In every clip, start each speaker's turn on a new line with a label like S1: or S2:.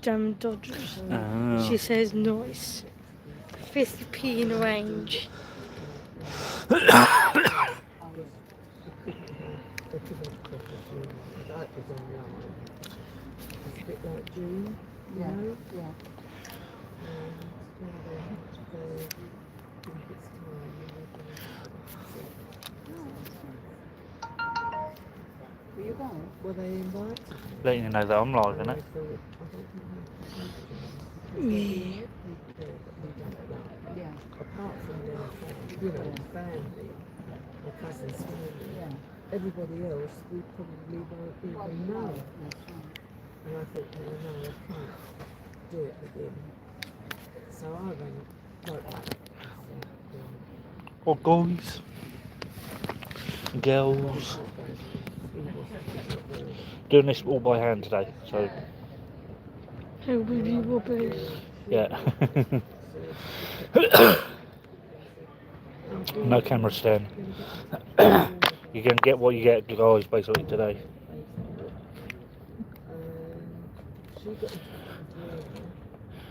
S1: damn Dodgers.
S2: Oh.
S1: She says nice. 50p in range.
S3: Were they invited?
S2: Letting you know that I'm live, innit?
S1: Yeah.
S3: Apart from their family or cousins, family, everybody else we probably won't even know. And I thought, no, I can't do it again. So I wrote back.
S2: Or guys, girls. Doing this all by hand today, so
S1: How wobbly wobbly.
S2: yeah. No camera stand. You're gonna get what you get, guys, basically today.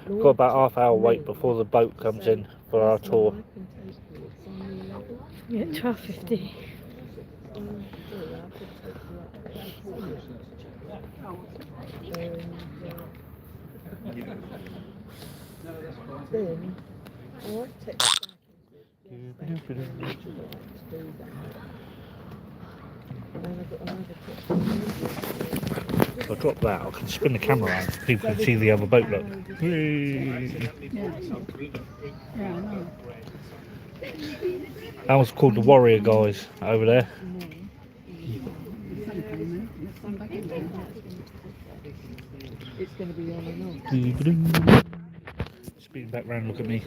S2: Got about half hour wait before the boat comes in for our tour.
S1: Yeah, 12:50.
S3: Then I text
S2: If I drop that, I can spin the camera around so people can see the other boat, look. That was called the Warrior, guys, over there.
S3: it's going to be on and on.
S2: Spin back round, look at me.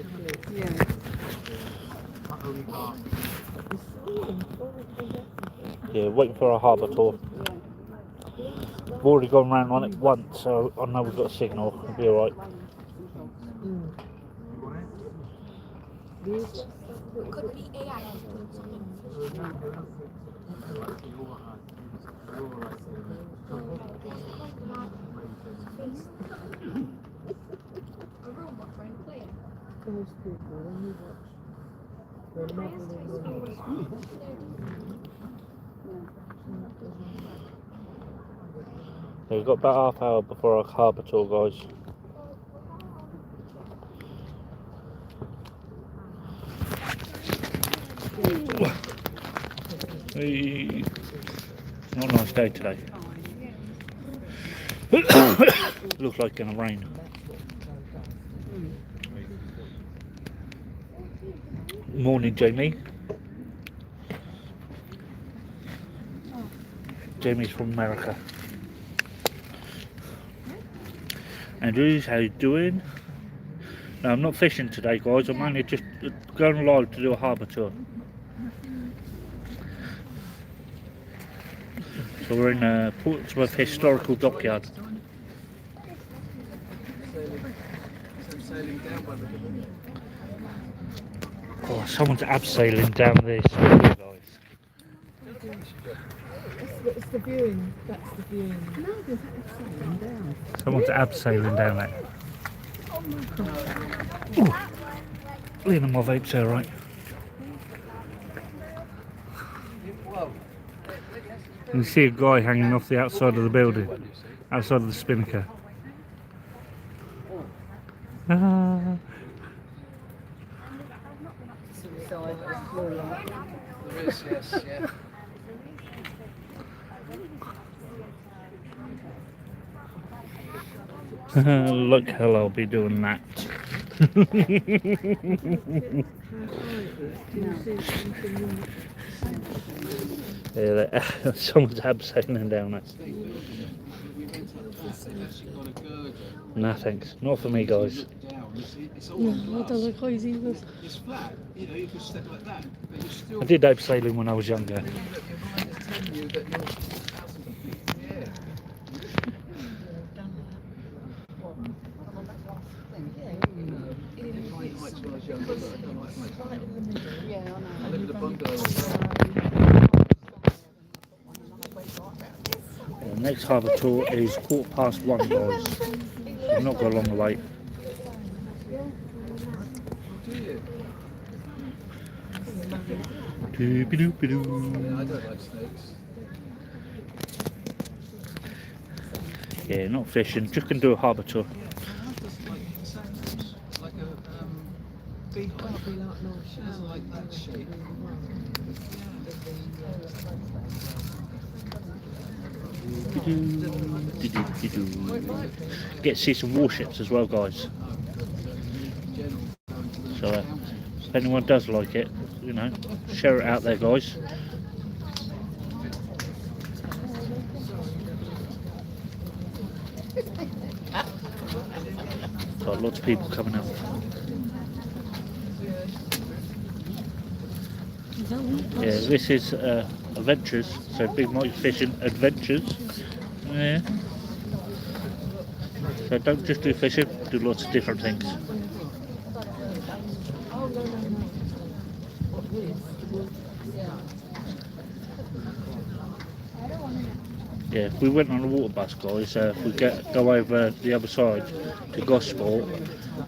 S2: Yeah, waiting for our harbour tour. We've already gone round on it once, so I know we've got a signal. It'll be alright.
S4: Could be AI a robot friend playing.
S3: Those people, when you watch the
S2: Yeah, we've got about half hour before our harbour tour, guys. Hey. It's not a nice day today. Looks like it's going to rain. Morning, Jamie. Jamie's from America. Andrews, how you doing? No, I'm not fishing today, guys. I'm only just going live to do a harbour tour. So we're in Portsmouth Historical Dockyard. Oh, someone's abseiling down this, guys.
S3: It's the viewing. That's the viewing. No, there's abseiling down.
S2: Someone's abseiling down there. Ooh. Leaving my vapes there, right? You see a guy hanging off the outside of the building, outside of the spinnaker. Ah. Look how I'll be doing that. Yeah, someone's abseiling down it. Nah, thanks. Not for me, guys.
S1: No, I don't like eyes either.
S5: It's flat, you know, you can step like that, but you still
S2: I did abseiling when I was younger. The next harbour tour is 1:15, guys. We've not got a long wait.
S5: Do you?
S2: Doobie-doobie-doo.
S5: Yeah, I don't like snakes.
S2: Yeah, not fishing, just gonna do a harbour tour.
S5: I just like sandals. Like a beehive. She doesn't like that shape.
S2: Get to see some warships as well, guys. So if anyone does like it, you know, share it out there, guys. Got lots of people coming out. Yeah, this is adventures, so Big Mike's Fishing Adventures. Yeah. So don't just do fishing, do lots of different things. Yeah, if we went on a water bus, guys, we go over the other side to Gosport,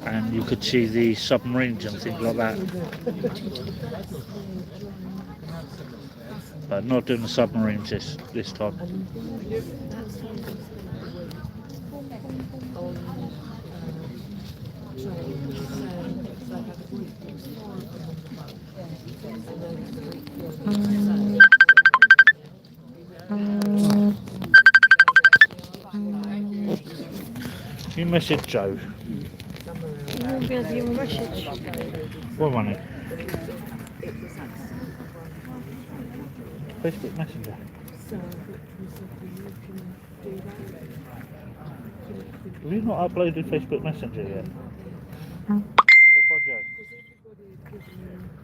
S2: and you could see the submarines and things like that. But not doing the submarines this time. You message Joe.
S1: You won't be able to get my message.
S2: What money? Facebook Messenger. Have you not uploaded Facebook Messenger yet? Joe.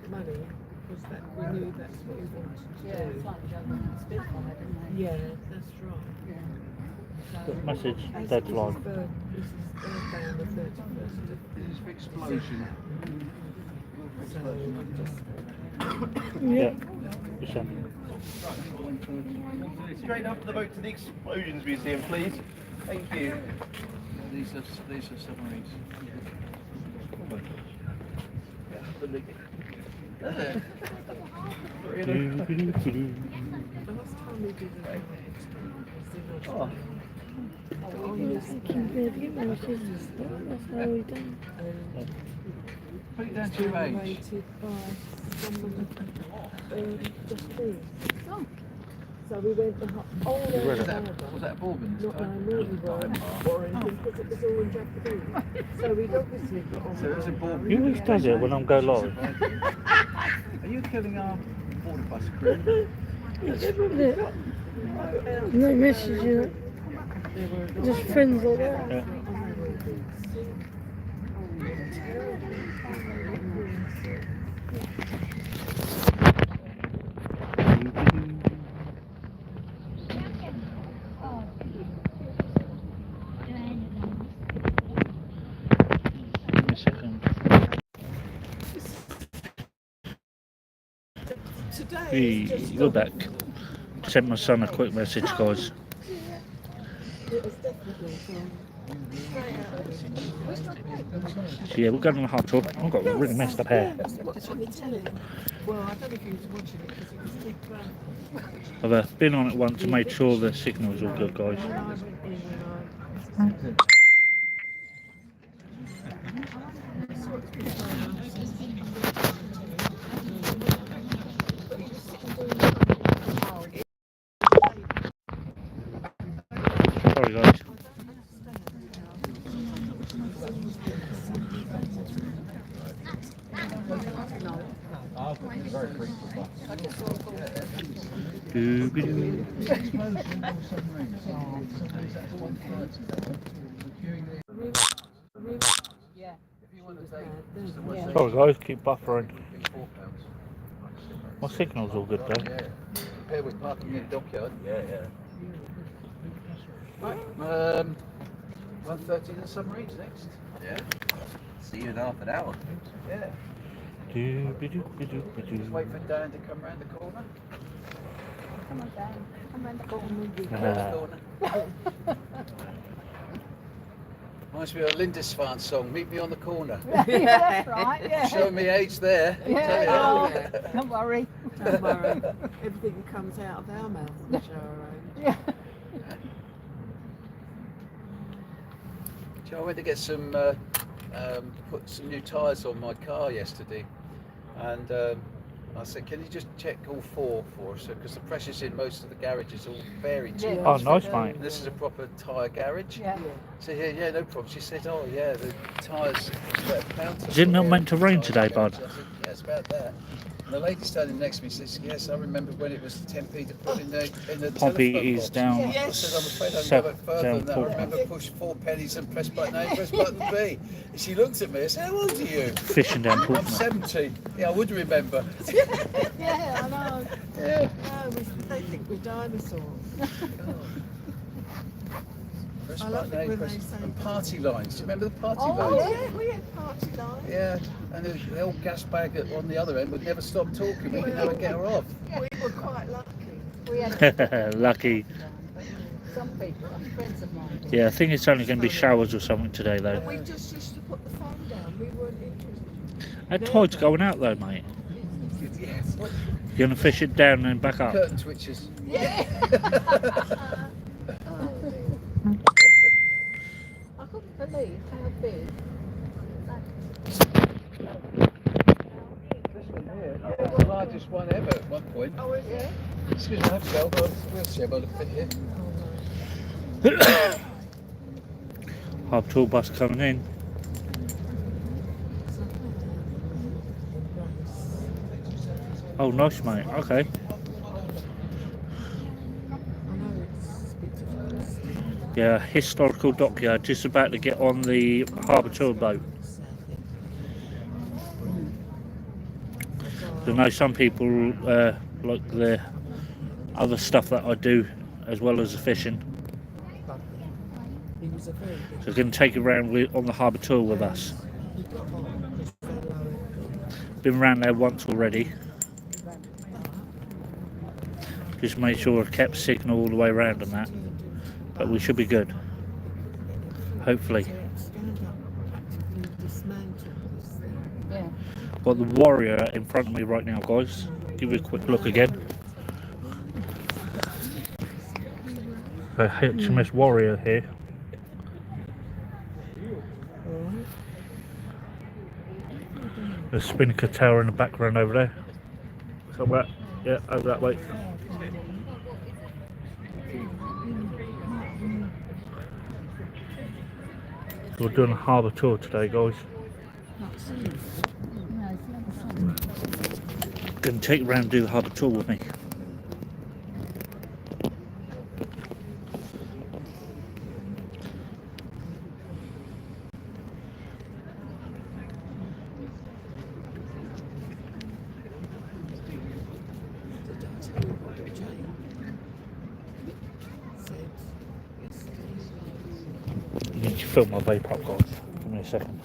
S3: Money because that we knew that's what we wanted to do. Yeah, that's right.
S2: Message deadline.
S3: This is birthday on the 31st.
S5: This is for explosion.
S2: Yeah.
S6: Straight up the boat to the Explosions Museum, please. Thank you.
S5: These are submarines.
S6: Oh.
S1: Keep be able to get my messages. That's how we done.
S5: Put it down to your age.
S3: Rated by someone just please. So we went all over the harbour.
S5: Was that a Bourbon?
S3: Not knowing where we were or anything because it was all in Japanese. So we'd obviously got on.
S5: So it was a Bourbon.
S2: You always does it when I'm go live.
S5: Are you killing our water bus crew?
S1: No messages. Just friends like that.
S2: Yeah. Give me a second. Hey, we're back. Sent my son a quick message, guys. So yeah, we're going on a hard tour. I've got really messed up hair.
S3: Well, I don't know if he was watching it because it was big fun.
S2: I've been on it once and made sure the signal's all good, guys.
S3: And I went in and
S2: Sorry, guys. Doo-be-doo. Sorry, guys, keep buffering. My signal's all good though.
S5: Compared with parking in the dockyard.
S6: Yeah, yeah.
S5: Right. 1:30 the submarines next.
S6: Yeah. See you in half an hour.
S5: Yeah.
S2: Doo-be-doo-be-doo-be-doo.
S5: Just wait for Dan to come round the corner.
S4: Come on, Dan. Come round the corner.
S5: Corner.
S7: Reminds me of a Lindisfarne song, Meet Me on the Corner.
S4: Yeah, that's right. Yeah.
S7: Showing me age there.
S4: Yeah.
S7: Tell you.
S3: Yeah.
S4: Don't worry.
S3: Don't worry. Everything comes out of our mouth and show our own.
S4: Yeah.
S7: I went to get some, put some new tyres on my car yesterday, and I said, can you just check all four for us? Because the pressures in most of the garages all vary too
S4: Yeah.
S2: Oh,
S7: much.
S2: nice, mate.
S7: And this is a proper tyre garage.
S4: Yeah.
S7: So yeah, no problem. She said, oh yeah, the tyres sweat pounds.
S2: Is it not meant to rain today, bud?
S7: I said, yeah, it's about that. And the lady standing next to me says, yes, I remember when it was 10p to put in the
S2: Pompey
S7: telephone
S2: is
S7: box.
S2: down.
S7: I said, I'm afraid I can go back further than that. I remember push 4 pennies and press button A, press button B. And she looked at me and said, how old are you?
S2: Fishing down
S7: I'm
S2: Portsmouth.
S7: 70. Yeah, I would remember.
S3: Yeah, I know.
S7: Yeah.
S3: No, they think we're dinosaurs.
S7: Press
S3: I love
S7: button
S3: it
S7: A,
S3: when
S7: press
S3: they say
S7: and
S3: that.
S7: party lines. Do you remember the party
S3: Oh,
S7: lines?
S3: yeah, we had party lines.
S7: Yeah, and the old gas bag on the other end would never stop talking. We could never get her off.
S3: We were quite lucky.
S4: We had
S2: Lucky.
S4: some people, friends of mine.
S2: Yeah, I think it's only going to be showers or something today, though.
S3: And we just used to put the phone down. We weren't interested.
S2: That tide's going out, though, mate.
S7: Yes.
S2: You're going to fish it down and then back up.
S7: Curtain twitches.
S3: Yeah.
S4: I couldn't believe how big.
S7: This one here, yeah, it's the largest one ever at one point.
S3: Oh, is it?
S7: Excuse me, I have to go, but we'll see about the fit here.
S2: Harbour tour bus coming in. Oh, nice, mate. Okay.
S3: I know it's a bit difficult.
S2: Yeah, historical dockyard. Just about to get on the Harbour tour boat. I know some people like the other stuff that I do as well as the fishing.
S3: He was a very good.
S2: So we're going to take it around on the harbour tour with us.
S3: He got on because they lowered.
S2: Been round there once already. Just make sure I've kept signal all the way around and that. But we should be good. Hopefully.
S3: Stand up, actively dismantle this thing.
S4: Yeah.
S2: Got the Warrior in front of me right now, guys. Give you a quick look again. The HMS Warrior here.
S3: Alright.
S2: The Spinnaker Tower in the background over there. Somewhere. Yeah, over that way. So we're doing a harbour tour today, guys. Gonna take you around and do the harbour tour with me. You need to fill my vape up, guys. Give me a second.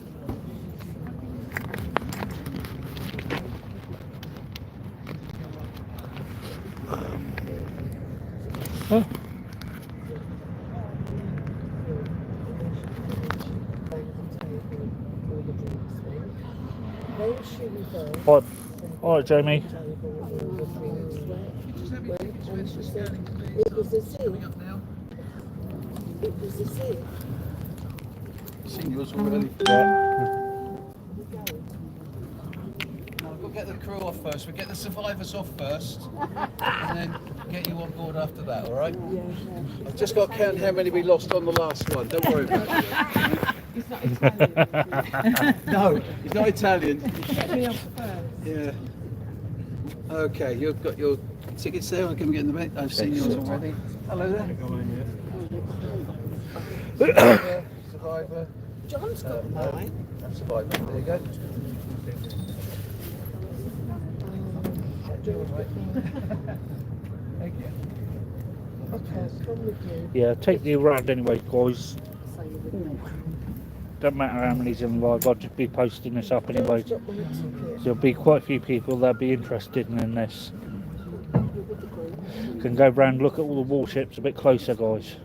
S2: Oh. Alright, Jamie.
S3: It was a sea. It was a sea.
S7: Seen yours already.
S2: Yeah.
S7: We'll get the crew off first. We'll get the survivors off first, and then get you on board after that. All right? I've just got to count how many we lost on the last one. Don't worry about it.
S3: He's not Italian.
S7: No, he's not Italian.
S3: Get me off first.
S7: Yeah. Okay, you've got your tickets there. I can get in the back. I've seen yours already. Hello there. Survivor.
S3: John's got mine.
S7: Survivor. There you go. Thank you.
S3: Okay, come with you.
S2: Yeah, take you around anyway, guys. Don't matter how many's in live, I'll just be posting this up anyway.
S3: John's got my ticket.
S2: There'll be quite a few people that'll be interested in this. Can go round, look at all the warships a bit closer, guys.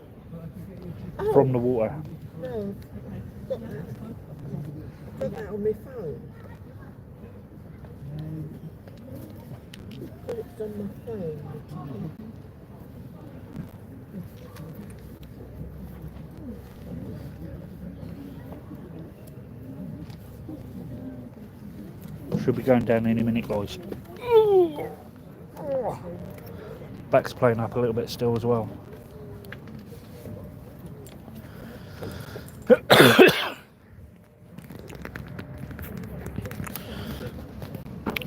S2: From the water.
S3: No. got that. Got that on my phone. It's on my phone.
S2: Should be going down any minute, guys. Back's playing up a little bit still as well.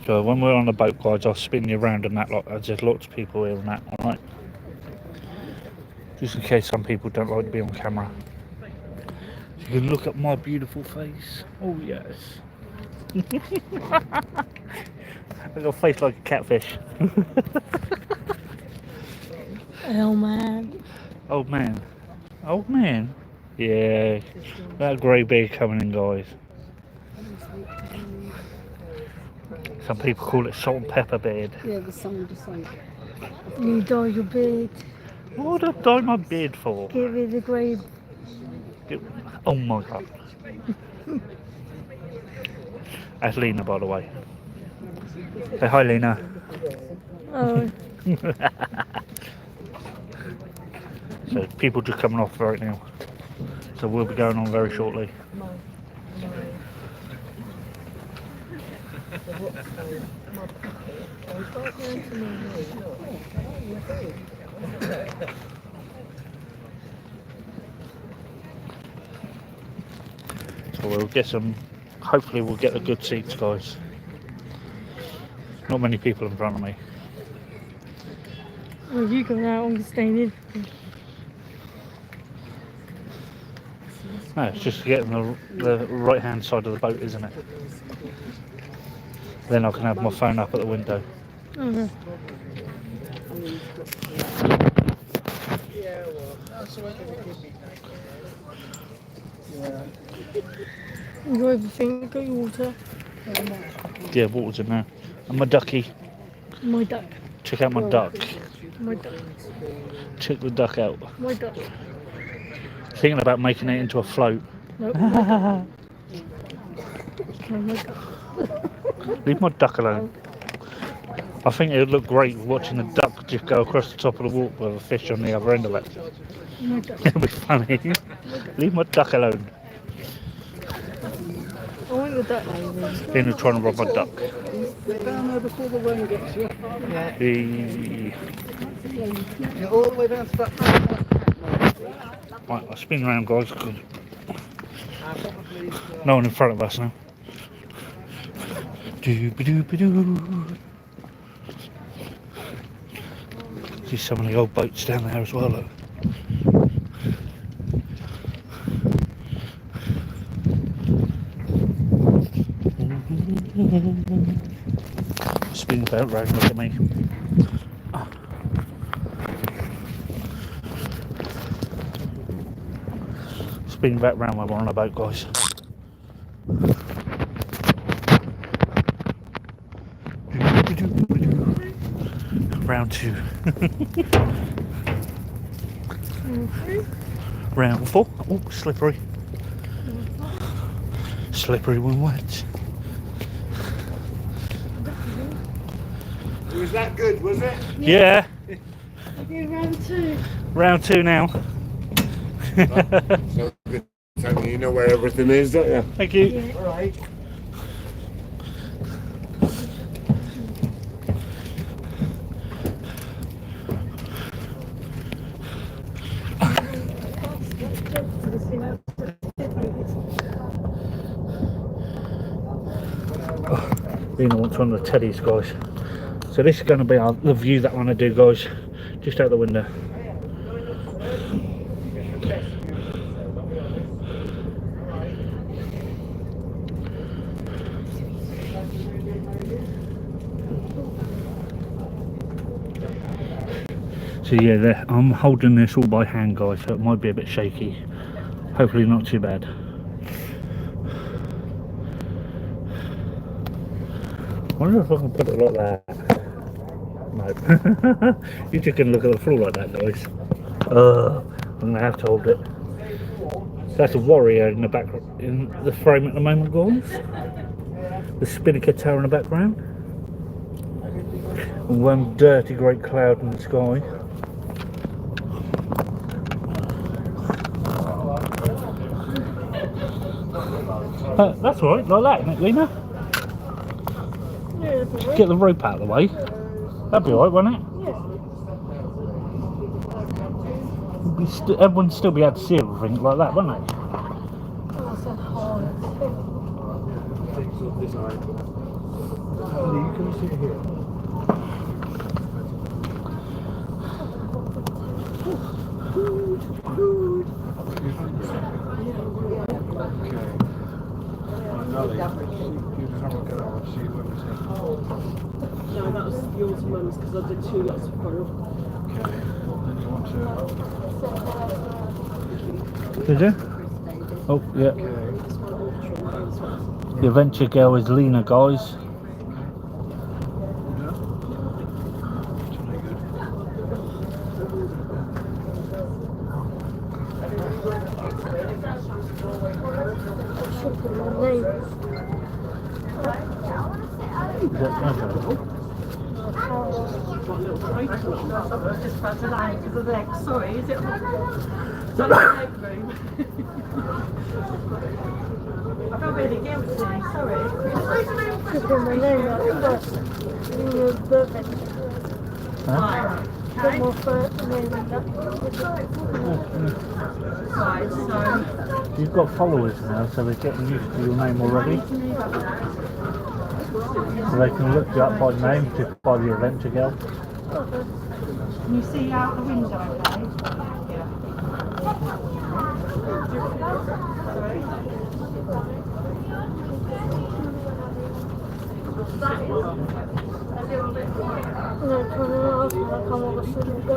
S2: So when we're on the boat, guys, I'll spin you around and that lot. There's lots of people here and that, alright? Just in case some people don't like to be on camera. So you can look at my beautiful face. Oh yes. I've got a face like a catfish.
S1: Oh man.
S2: Old man. Old man? Yeah. That grey beard coming in, guys. Some people call it salt and pepper beard.
S4: Yeah, there's someone just like.
S1: You dye your beard.
S2: What would I dye my beard for?
S1: Get rid of the grey.
S2: Oh my god. That's Lena, by the way. Say hi, Lena.
S1: Oh,
S2: So people just coming off right now. So we'll be going on very shortly. So we'll get some, hopefully we'll get the good seats, guys. Not many people in front of me.
S1: well, you go out and staying in.
S2: No, it's just getting the right hand side of the boat, isn't it? Then I can have my phone up at the window.
S1: Okay. You got everything, got your water.
S2: Yeah, water's in there. And my ducky.
S1: My duck.
S2: Check out my duck.
S1: My duck.
S2: Check the duck out.
S1: My duck.
S2: Thinking about making it into a float.
S1: Nope. No, my duck.
S2: Leave my duck alone. I think it would look great watching a duck just go across the top of the water with a fish on the other end of it.
S1: My duck.
S2: It'll be funny. Leave my duck alone.
S1: I want the duck.
S2: Then trying to rob my duck.
S5: Get down there before the rain gets you.
S3: Yeah.
S5: Get all the way down to that.
S2: Right, I'll spin around, guys. 'Cause no one in front of us now. Doo-ba-doo-ba-doo. See some of the old boats down there as well, look. Spin about round, look at me. Spin back round while we're on a boat, guys. Round two. Round four. Oh, slippery. Slippery when wet.
S6: Was that good, was it?
S2: Yeah.
S1: Okay, round two.
S2: Round two now.
S6: So good. Tony, you know where everything is, don't you?
S2: Thank you.
S1: Yeah.
S6: All right.
S2: Lena wants one of the teddies, guys. So this is going to be the view that I want to do, guys. Just out the window. So yeah, I'm holding this all by hand, guys, so it might be a bit shaky. Hopefully not too bad. I wonder if I can put it like that. No. You're just going to look at the floor like that, guys. I'm going to have to hold it. That's a warrior in the back, in the frame at the moment, guys. The Spinnaker Tower in the background. And one dirty great cloud in the sky. That's all right, like that, isn't it, Lena?
S1: Yeah,
S2: Get the rope out of the way. That'd be alright, wouldn't it? Everyone would still be able to see everything like that, wouldn't they?
S1: that's a hard thing.
S6: You can sit here.
S3: No, that was yours and mum's because I did 2 lots of coral.
S6: Okay. Then you want to.
S2: Did you? Oh, yeah. The adventure girl is Lena, guys.
S1: Should put my name.
S2: Is that okay?
S3: Just about to lie because of the legs. Sorry, is it? Is that the leg room? I feel really guilty. Sorry.
S1: Should put my name up first. Perfect.
S2: Huh?
S1: Put more first name in that.
S3: Right, so
S2: You've got followers now, so they're getting used to your name already. So they can look you up by name, just by the adventure girl.
S3: can you see out the window? Okay. Yeah.
S1: No, turn it off and I'll come over soon and go.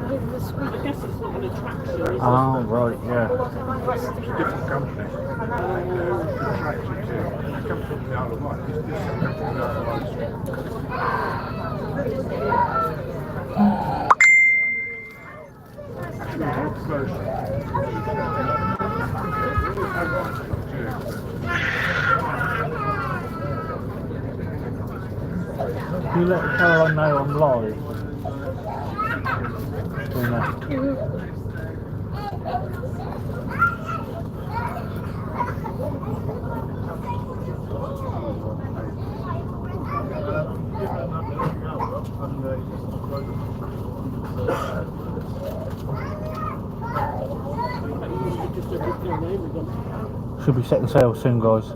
S1: Give the speed.
S3: I guess it's not an attraction.
S2: Oh, right, yeah.
S6: Different company. Attracted to. It comes from the Isle of Wight. It's different from the Isle
S2: You let Caroline know I'm live. Should be setting sail soon, guys.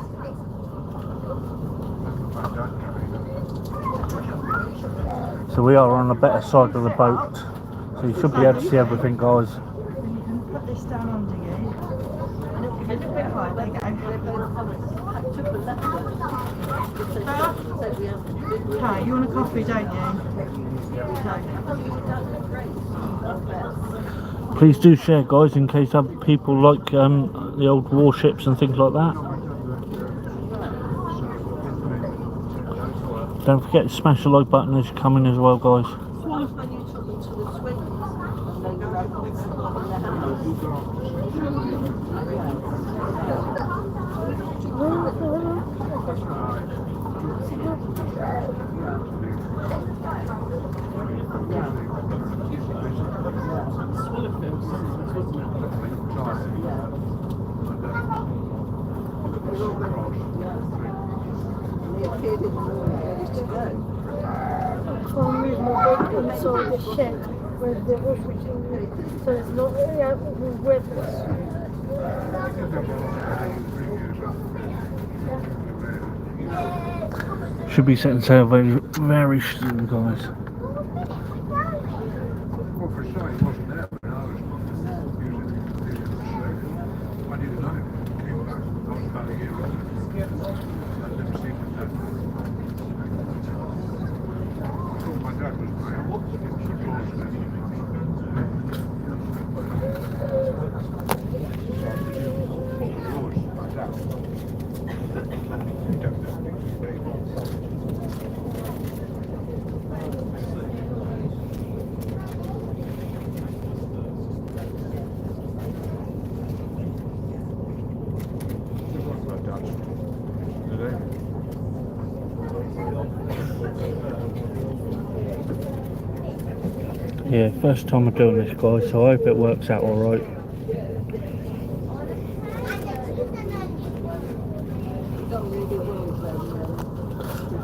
S2: So we are on the better side of the boat, so you should be able to see everything, guys.
S3: You can put this down under you. A little bit high, there you go. Okay, you want a coffee, don't you?
S2: Please do share, guys, in case other people like the old warships and things like that. Don't forget to smash the like button as you come in as well, guys.
S1: I'm trying to move my boat inside the shed where the washing machine is, so it's not out of the weather.
S2: Should be setting sail very, very soon, guys.
S6: Well, for sure, he wasn't there when I was using the I didn't know. He was about a year old. I'd never seen him that. I thought my dad was there. What was
S2: Yeah, first time I'm doing this, guys, so I hope it works out alright.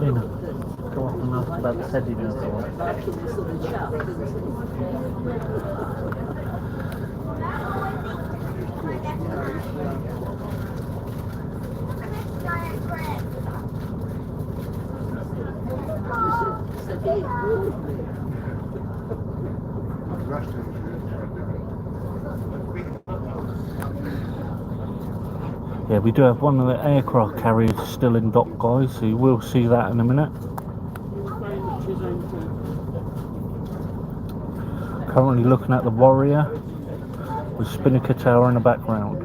S2: You know, go off and ask about the Teddy now. Yeah, we do have one of the aircraft carriers still in dock, guys, so you will see that in a minute. Currently looking at the Warrior with Spinnaker Tower in the background.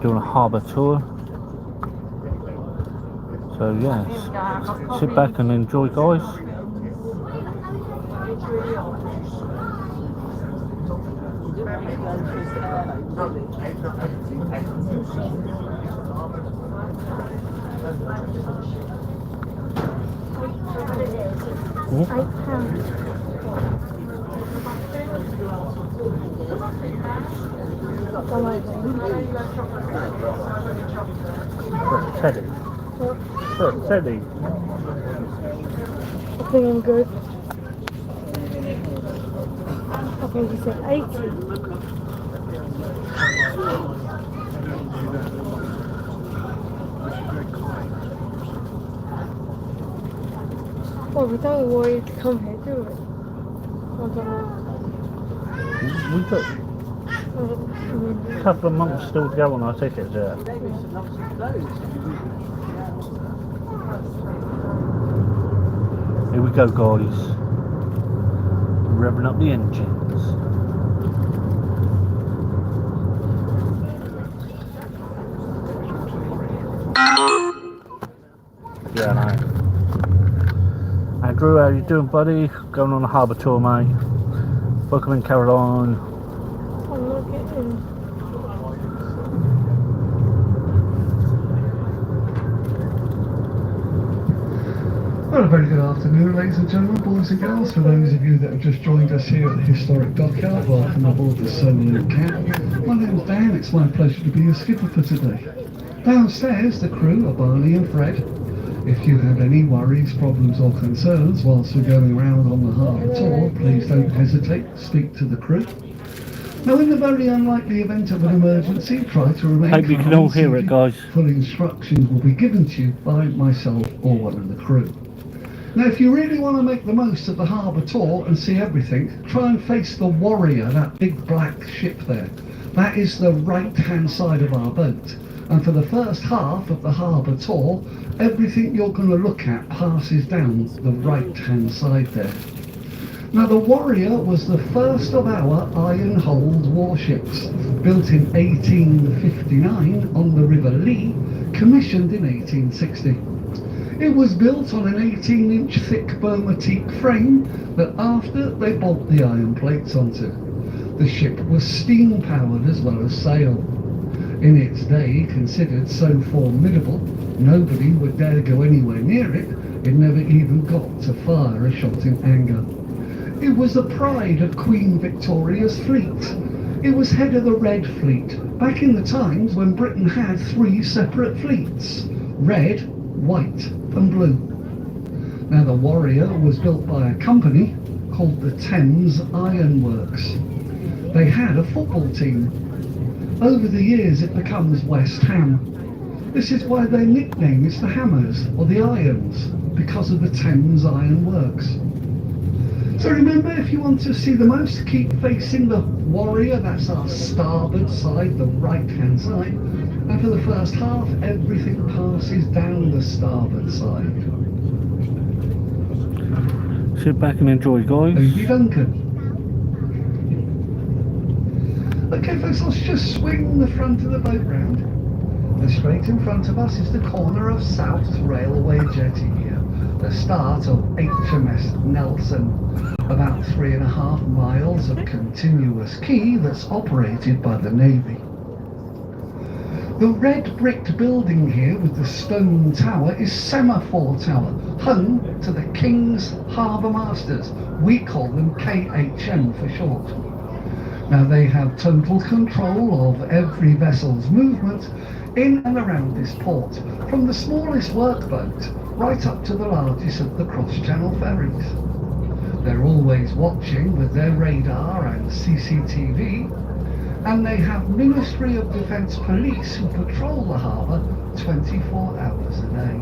S2: Doing a harbour tour. So yes, sit back and enjoy, guys. Teddy. Look, Teddy.
S1: I think I'm good. I think you said 80. Well, we don't want you to come here, do we? I don't know.
S2: We've got a couple of months still to go on our tickets, yeah. Here we go, guys. Revving up the engines. Yeah, I know. Andrew, how you doing, buddy? Going on a harbour tour, mate. Welcome in, Caroline.
S1: I'm not getting.
S8: Well, a very good afternoon, ladies and gentlemen, boys and girls. For those of you that have just joined us here at the historic dockyard, welcome aboard the Sunderland Cat. My name's Dan, it's my pleasure to be your skipper for today. Downstairs, the crew are Barney and Fred. If you have any worries, problems or concerns whilst we're going around on the harbour tour, please don't hesitate to speak to the crew. Now, in the very unlikely event of an emergency, try to remain
S2: Hope you can all hear it, guys.
S8: Full instructions will be given to you by myself or one of the crew. Now, if you really want to make the most of the harbour tour and see everything, try and face the Warrior, that big black ship there. That is the right-hand side of our boat. And for the first half of the harbour tour, everything you're going to look at passes down the right-hand side there. Now, the Warrior was the first of our iron-hulled warships, built in 1859 on the River Lee, commissioned in 1860. It was built on an 18-inch thick Burma teak frame that after they bolt the iron plates onto. The ship was steam-powered as well as sail. In its day, considered so formidable, nobody would dare go anywhere near it. It never even got to fire a shot in anger. It was the pride of Queen Victoria's fleet. It was head of the Red Fleet, back in the times when Britain had 3 separate fleets: red, white and blue. Now, the Warrior was built by a company called the Thames Iron Works. They had a football team. Over the years it becomes West Ham. This is why their nickname is the Hammers, or the Irons, because of the Thames Iron Works. So remember, if you want to see the most, keep facing the Warrior, that's our starboard side, the right hand side. And for the first half, everything passes down the starboard side.
S2: Sit back and enjoy, guys.
S8: Okie Duncan. Okay folks, let's just swing the front of the boat round. And straight in front of us is the corner of South Railway Jetty here. The start of HMS Nelson. About 3.5 miles of continuous quay that's operated by the Navy. The red bricked building here with the stone tower is Semaphore Tower, home to the King's Harbour Masters. We call them KHM for short. Now they have total control of every vessel's movement in and around this port, from the smallest workboat right up to the largest of the cross-channel ferries. They're always watching with their radar and CCTV, and they have Ministry of Defence police who patrol the harbour 24 hours a day.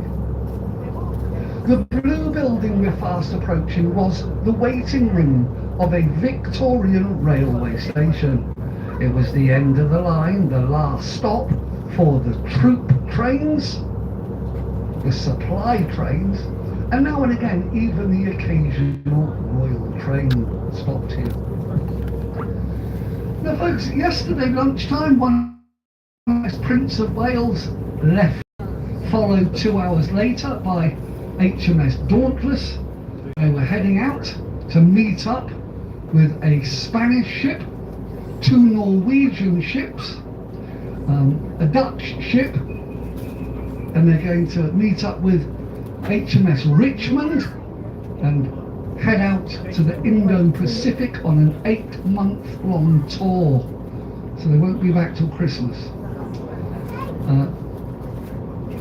S8: The blue building we're fast approaching was the waiting room of a Victorian railway station. It was the end of the line, the last stop for the troop trains, the supply trains, and now and again even the occasional royal train stopped here. Now folks, yesterday lunchtime, one Prince of Wales left, followed 2 hours later by HMS Dauntless. They were heading out to meet up with a Spanish ship, 2 Norwegian ships, a Dutch ship, and they're going to meet up with HMS Richmond and head out to the Indo-Pacific on an 8-month-long tour. So they won't be back till Christmas.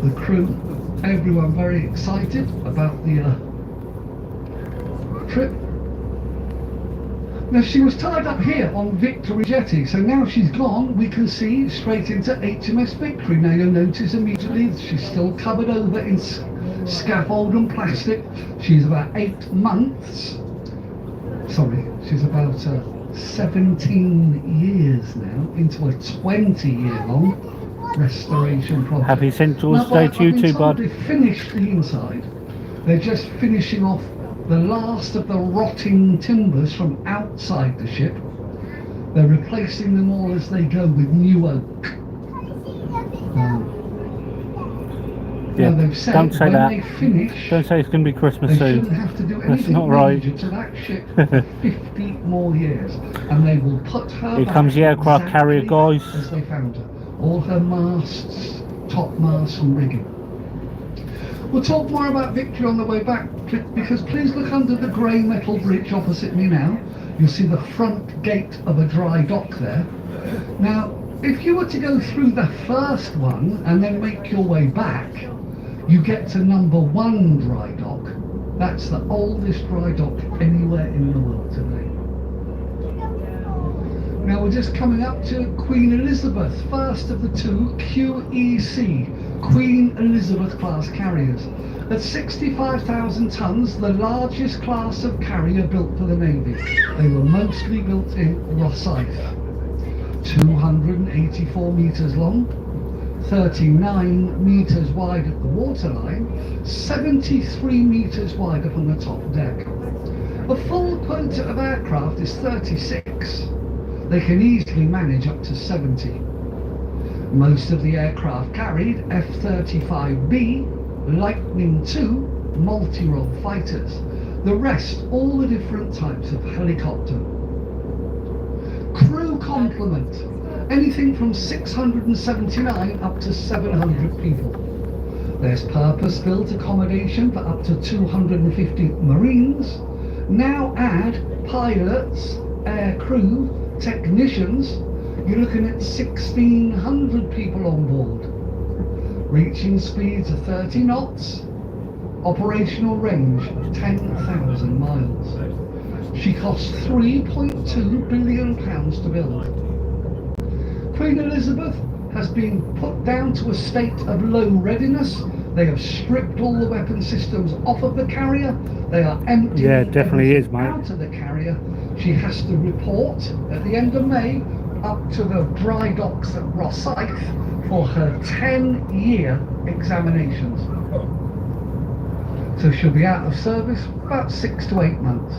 S8: The crew, everyone very excited about the trip. Now she was tied up here on Victory Jetty, so now she's gone, we can see straight into HMS Victory. Now you'll notice immediately she's still covered over in scaffold and plastic. She's about 8 months. Sorry, she's about 17 years now into a 20-year-long restoration project.
S2: Happy Central Day to you too, bud.
S8: They've finished the inside. They're just finishing off the last of the rotting timbers from outside the ship. They're replacing them all as they go with new oak.
S2: Yeah,
S8: they've said
S2: don't say
S8: when
S2: that.
S8: they finish,
S2: Don't say it's going to be Christmas
S8: they
S2: soon.
S8: shouldn't have to do
S2: That's
S8: anything
S2: not right.
S8: major to that ship for 50 more years, and they will put her
S2: Here
S8: back
S2: comes the aircraft carrier,
S8: exactly
S2: guys.
S8: as they found her. All her masts, top masts and rigging. We'll talk more about Victory on the way back, because please look under the grey metal bridge opposite me now. You'll see the front gate of a dry dock there. Now, if you were to go through the first one and then make your way back, you get to number 1 dry dock. That's the oldest dry dock anywhere in the world today. Now we're just coming up to Queen Elizabeth, first of the 2 QEC, Queen Elizabeth class carriers. At 65,000 tons, the largest class of carrier built for the Navy. They were mostly built in Rosyth. 284 metres long, 39 metres wide at the waterline, 73 metres wide up on the top deck. A full quota of aircraft is 36. They can easily manage up to 70. Most of the aircraft carried F-35B, Lightning II multi-role fighters. The rest, all the different types of helicopter. Crew complement, anything from 679 up to 700 people. There's purpose-built accommodation for up to 250 Marines. Now add pilots, air crew, technicians, you're looking at 1,600 people on board. Reaching speeds of 30 knots, operational range 10,000 miles. She cost £3.2 billion to build. Queen Elizabeth has been put down to a state of low readiness. They have stripped all the weapon systems off of the carrier. They are emptying
S2: Yeah, it definitely is, mate.
S8: out of the carrier. She has to report at the end of May up to the dry docks at Rosyth for her 10-year examinations. So she'll be out of service about 6 to 8 months.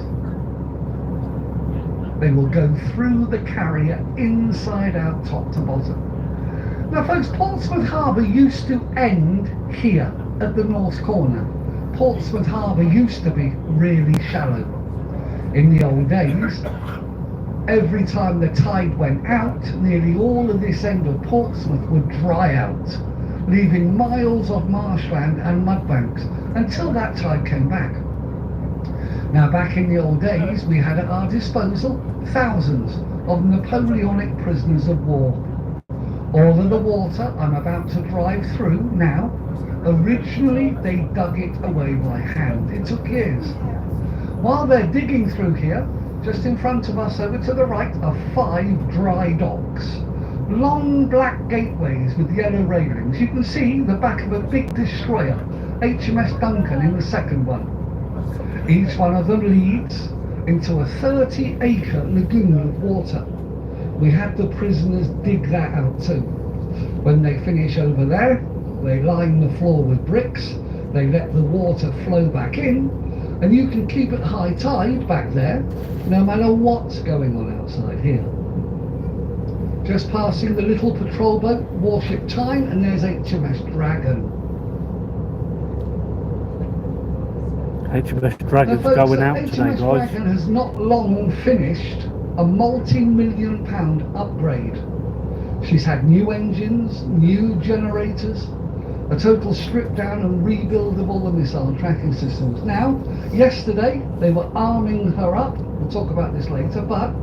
S8: They will go through the carrier inside out, top to bottom. Now folks, Portsmouth Harbour used to end here at the north corner. Portsmouth Harbour used to be really shallow. In the old days, every time the tide went out, nearly all of this end of Portsmouth would dry out, leaving miles of marshland and mudbanks until that tide came back. Now, back in the old days, we had at our disposal thousands of Napoleonic prisoners of war. All of the water I'm about to drive through now, originally they dug it away by hand. It took years. While they're digging through here, just in front of us over to the right are 5 dry docks. Long black gateways with yellow railings. You can see the back of a big destroyer, HMS Duncan in the second one. Each one of them leads into a 30-acre lagoon of water. We had the prisoners dig that out too. When they finish over there, they line the floor with bricks, they let the water flow back in, and you can keep it high tide back there, no matter what's going on outside here. Just passing the little patrol boat, Warship Tyne, and there's HMS Dragon.
S9: HMS Dragon's
S8: Now, folks,
S9: going out
S8: HMS
S9: today, guys.
S8: Dragon has not long finished a multi-million-pound upgrade. She's had new engines, new generators, a total strip down and rebuild of all the missile tracking systems. Now, yesterday they were arming her up, we'll talk about this later, but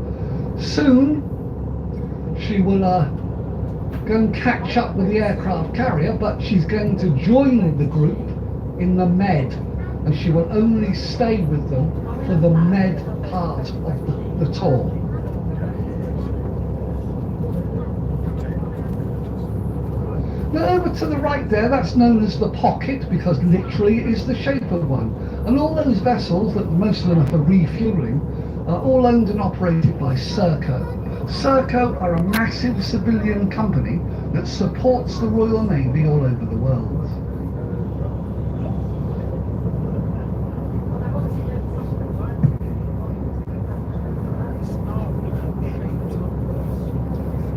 S8: soon she will go and catch up with the aircraft carrier, but she's going to join the group in the Med, and she will only stay with them for the Med part of the tour. Now over to the right there, that's known as the Pocket, because literally it is the shape of one. And all those vessels, that most of them are for refuelling, are all owned and operated by Serco. Serco are a massive civilian company that supports the Royal Navy all over the world.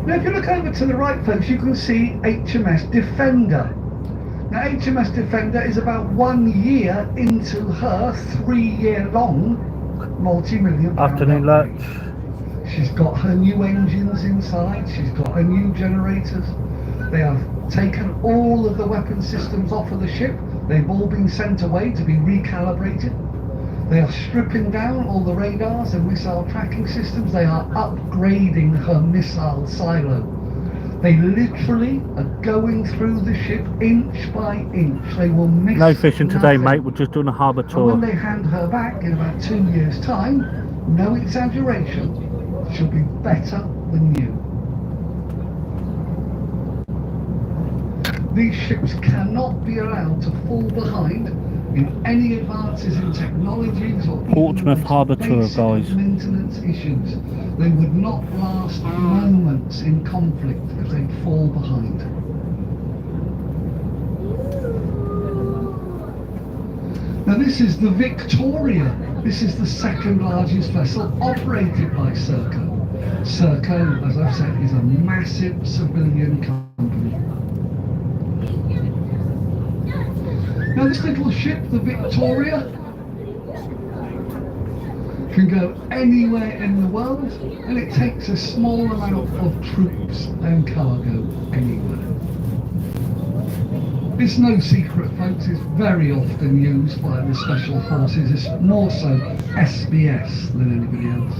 S8: Now if you look over to the right, folks, you can see HMS Defender. Now HMS Defender is about 1 year into her 3-year-long multi-million-pound
S9: Afternoon
S8: upgrade.
S9: lunch.
S8: She's got her new engines inside, she's got her new generators. They have taken all of the weapon systems off of the ship. They've all been sent away to be recalibrated. They are stripping down all the radars and missile tracking systems. They are upgrading her missile silo. They literally are going through the ship inch by inch. They will miss
S9: No fishing today,
S8: nothing.
S9: mate. We're just doing a harbour
S8: And
S9: tour.
S8: when they hand her back in about 2 years' time, no exaggeration, she'll be better than new. These ships cannot be allowed to fall behind in any advances in technologies or
S9: Portsmouth
S8: even
S9: Harbour tour,
S8: basic
S9: guys.
S8: maintenance issues. They would not last moments in conflict if they'd fall behind. Now this is the Victoria. This is the second largest vessel operated by Serco. Serco, as I've said, is a massive civilian company. Now this little ship, the Victoria, can go anywhere in the world, and it takes a small amount of troops and cargo anywhere. It's no secret, folks, it's very often used by the Special Forces. It's more so SBS than anybody else.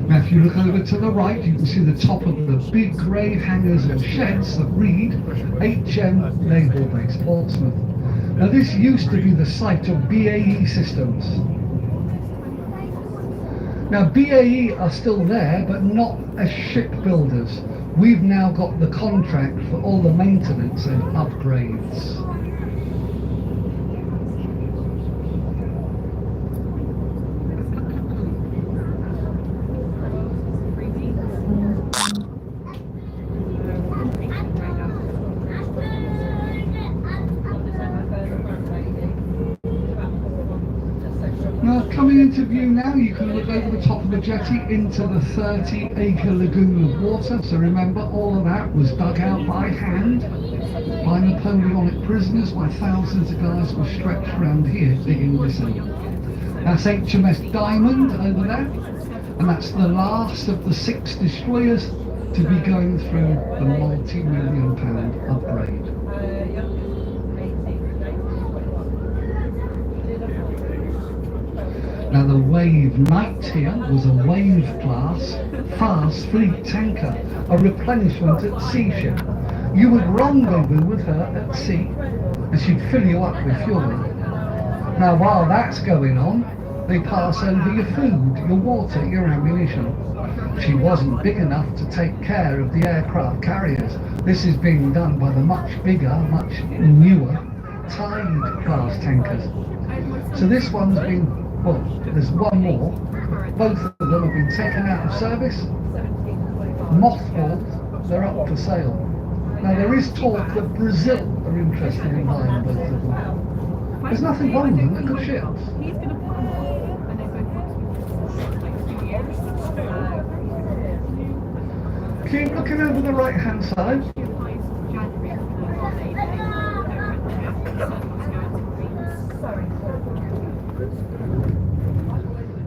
S8: Now if you look over to the right, you can see the top of the big grey hangars and sheds that read HM Naval Base Portsmouth. Now this used to be the site of BAE Systems. Now BAE are still there, but not as shipbuilders. We've now got the contract for all the maintenance and upgrades. Now coming into view now, you can look over the top of the jetty into the 30-acre lagoon of water. So remember, all of that was dug out by hand by Napoleonic prisoners, while thousands of guys were stretched around here digging this out. That's HMS Diamond over there, and that's the last of the 6 destroyers to be going through the multi-million pound upgrade. Now the Wave Knight here was a Wave class fast fleet tanker, a replenishment at sea ship. You would rendezvous with her at sea and she'd fill you up with fuel. Now while that's going on, they pass over your food, your water, your ammunition. She wasn't big enough to take care of the aircraft carriers. This is being done by the much bigger, much newer Tide class tankers. So this one's been, well, there's one more. Both of them have been taken out of service, mothballed, they're up for sale. Now there is talk that Brazil are interested in buying both of them. There's nothing wrong with them, they're good ships. Keep looking over the right hand side.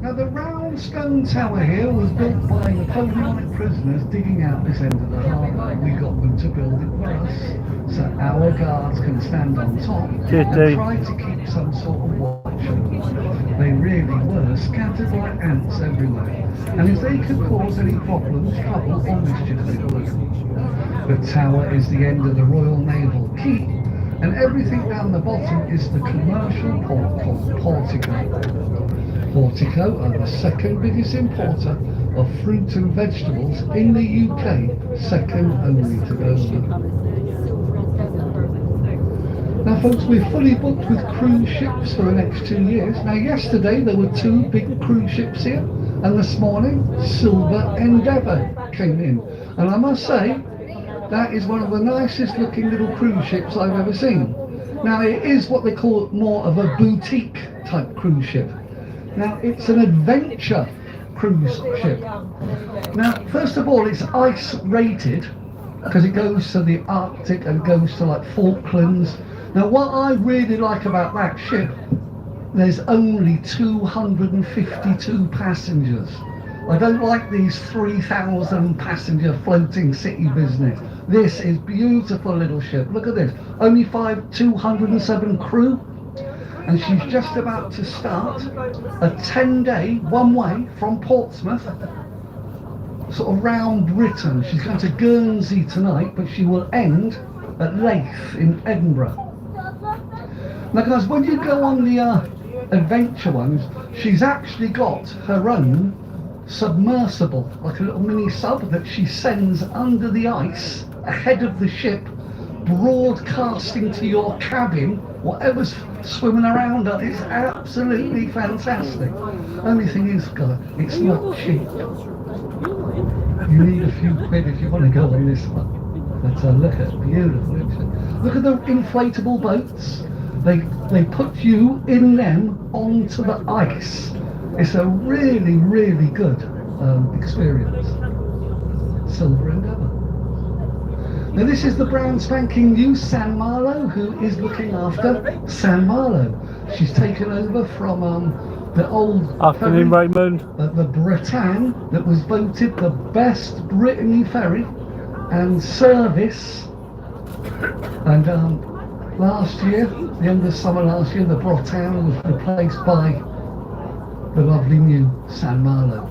S8: Now the round stone tower here was built by Napoleonic prisoners digging out this end of the harbour. We got them to build it for us, so our guards can stand on top and try to keep some sort of watch over them. They really were scattered like ants everywhere, and if they could cause any problems, trouble or mischief they would. The tower is the end of the Royal Naval Quay, and everything down the bottom is the commercial port called Portico. Portico are the second biggest importer of fruit and vegetables in the UK, second only to Dover. Now folks, we're fully booked with cruise ships for the next 2 years. Now yesterday there were 2 big cruise ships here, and this morning Silver Endeavour came in. And I must say, that is one of the nicest looking little cruise ships I've ever seen. Now it is what they call more of a boutique type cruise ship. Now it's an adventure cruise ship. Now first of all, it's ice rated because it goes to the Arctic and goes to like Falklands. Now what I really like about that ship, there's only 252 passengers. I don't like these 3,000 passenger floating city business. This is beautiful little ship. Look at this, only 207 crew. And she's just about to start a 10-day one-way from Portsmouth, sort of round Britain. She's going to Guernsey tonight, but she will end at Leith in Edinburgh. Now guys, when you go on the adventure ones, she's actually got her own submersible, like a little mini sub that she sends under the ice ahead of the ship, broadcasting to your cabin whatever's swimming around her. It's absolutely fantastic. Only thing is, guys, it's not cheap. You need a few quid if you want to go on this one. But look at it, beautiful. Look at the inflatable boats. They put you in them onto the ice. It's a really, really good experience. Silver Endeavour. Now this is the brand spanking new San Marlo, who is looking after San Marlo. She's taken over from the old
S2: Afternoon, Raymond.
S8: The Bretagne, that was voted the best Brittany ferry and service. And last year, the end of summer last year, the Bretagne was replaced by the lovely new San Marlo.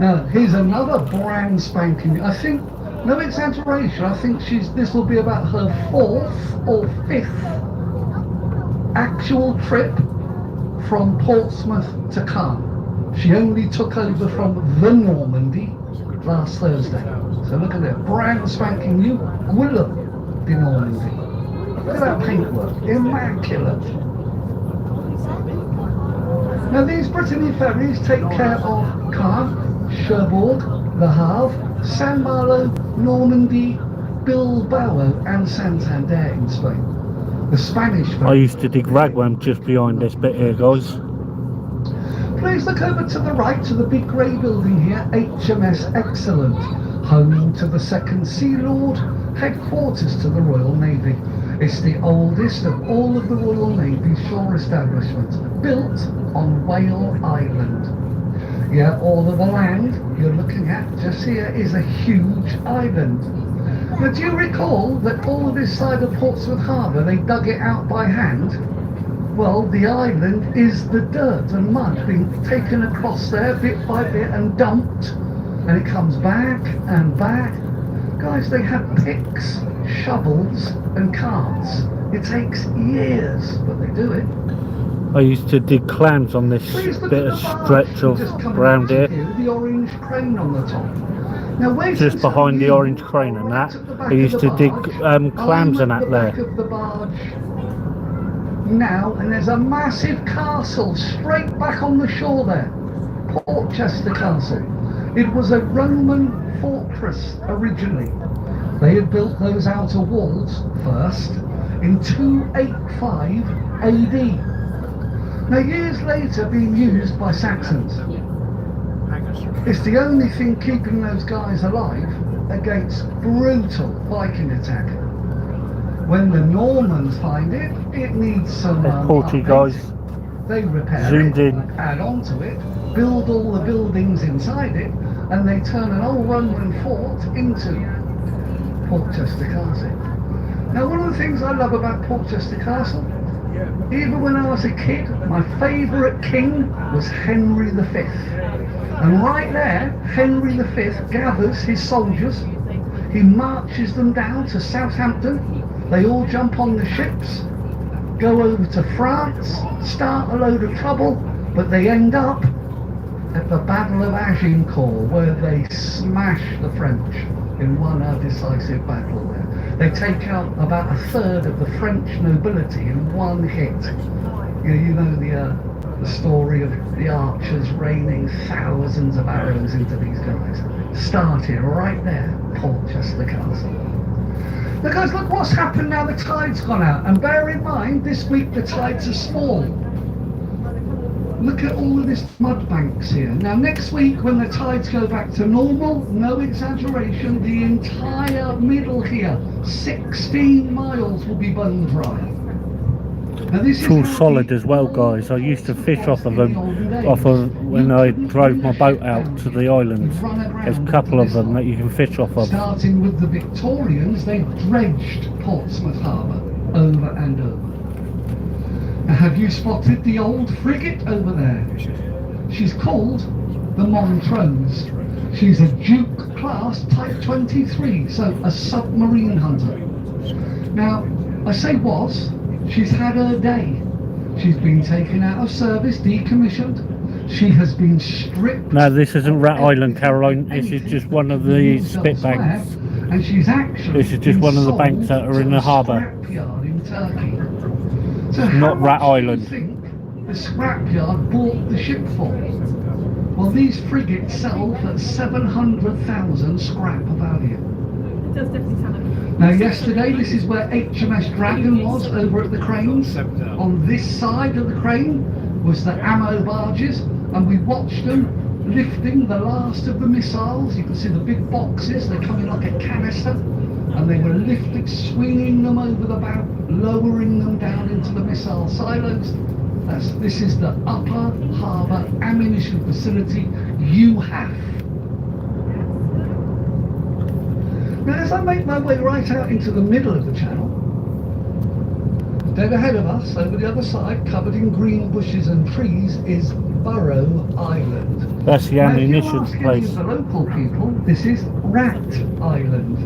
S8: Now here's another brand spanking, I think, no exaggeration, I think this will be about her 4th or 5th actual trip from Portsmouth to Caen. She only took over from the Normandy last Thursday. So look at that, brand spanking new Willow de Normandy. Look at that paintwork, immaculate. Now these Brittany ferries take care of Caen, Cherbourg, Le Havre, San Marlo, Normandy, Bilbao and Santander in Spain. The Spanish ferry.
S2: I used to dig ragworm just behind this bit here, guys.
S8: Please look over to the right to the big grey building here, HMS Excellent, home to the second Sea Lord, headquarters to the Royal Navy. It's the oldest of all of the Royal Navy shore establishments, built on Whale Island. Yeah, all of the land you're looking at just here is a huge island. Now, do you recall that all of this side of Portsmouth Harbour, they dug it out by hand? Well, the island is the dirt and mud being taken across there bit by bit and dumped, and it comes back and back. Guys, they have picks, shovels and carts. It takes years, but they do it.
S2: I used to dig clams on this bit of stretch of ground here.
S8: The orange crane on the top. Now,
S2: Just behind the orange crane and that, I used to dig clams and that there.
S8: Now, and there's a massive castle straight back on the shore there, Portchester Castle. It was a Roman fortress originally. They had built those outer walls first in 285 AD. Now, years later, being used by Saxons. It's the only thing keeping those guys alive against brutal Viking attack. When the Normans find it, it needs some
S2: Portuguese
S8: updates. They repair
S2: zoomed
S8: it,
S2: in.
S8: add onto it, build all the buildings inside it, and they turn an old Roman fort into Portchester Castle. Now, one of the things I love about Portchester Castle, even when I was a kid, my favourite king was Henry V. And right there, Henry V gathers his soldiers, he marches them down to Southampton, they all jump on the ships, go over to France, start a load of trouble, but they end up at the Battle of Agincourt, where they smash the French in one decisive battle there. They take out about a third of the French nobility in one hit. You know the story of the archers raining thousands of arrows into these guys. Started right there, Portchester Castle. Now guys, look what's happened now the tide's gone out. And bear in mind, this week the tides are small. Look at all of this mud banks here. Now next week when the tides go back to normal, no exaggeration, the entire middle here, 16 miles will be bone dry. Now, this
S2: It's all solid as well, guys. I used to fish off of them, when I drove my boat out to the islands. There's a couple of them that you can fish off of.
S8: Starting with the Victorians, they dredged Portsmouth Harbour over and over. Now, have you spotted the old frigate over there? She's called the Montrose. She's a Duke class Type 23, so a submarine hunter. Now, I say was, she's had her day. She's been taken out of service, decommissioned. She has been stripped.
S2: No, this isn't Rat Island, Caroline. This is just one of the spit banks.
S8: And she's actually
S2: This is just one of the banks that are in the harbour.
S8: Scrapyard in Turkey. So
S2: Not
S8: how
S2: Rat
S8: much do you
S2: Island.
S8: think the scrapyard bought the ship for? Well, these frigates sell for 700,000 scrap value.
S1: It does definitely sound like.
S8: Now yesterday, this is where HMS Dragon was, over at the cranes. On this side of the crane was the ammo barges, and we watched them lifting the last of the missiles. You can see the big boxes, they're coming like a canister, and they were lifted, swinging them over the bow, lowering them down into the missile silos. This is the Upper Harbour Ammunition Facility, UHAF. Now, as I make my way right out into the middle of the channel, dead ahead of us, over the other side, covered in green bushes and trees, is Burrow Island.
S2: That's the ammunition
S8: now, if you ask
S2: place.
S8: any of the local people, this is Rat Island.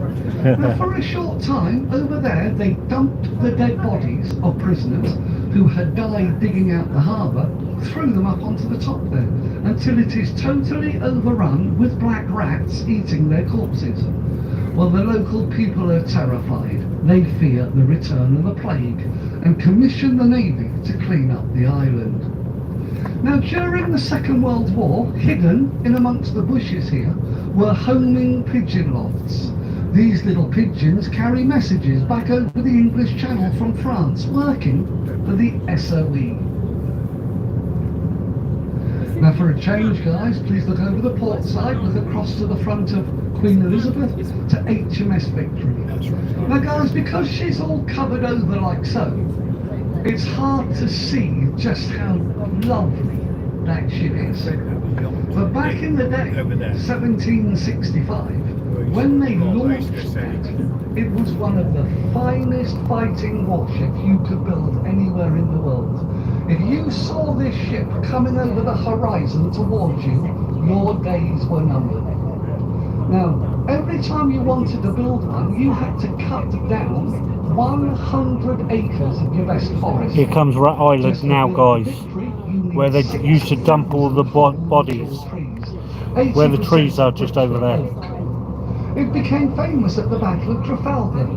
S8: Now, for a short time, over there, they dumped the dead bodies of prisoners who had died digging out the harbour, threw them up onto the top there, until it is totally overrun with black rats eating their corpses. Well, the local people are terrified. They fear the return of the plague and commission the Navy to clean up the island. Now, during the Second World War, hidden in amongst the bushes here were homing pigeon lofts. These little pigeons carry messages back over the English Channel from France, working for the SOE. Now, for a change, guys, please look over the port side, look across to the front of Queen Elizabeth to HMS Victory. Now guys, because she's all covered over like so, it's hard to see just how lovely that ship is. But back in the day, 1765, when they launched that, it was one of the finest fighting warships you could build anywhere in the world. If you saw this ship coming over the horizon towards you, your days were numbered. Now, every time you wanted to build one, you had to cut down 100 acres of your best forest.
S2: Here comes Rat Island
S8: Just to
S2: now,
S8: build
S2: guys,
S8: Victory, you need
S2: where they used to dump all the bodies. Where the trees are just over there.
S8: It became famous at the Battle of Trafalgar.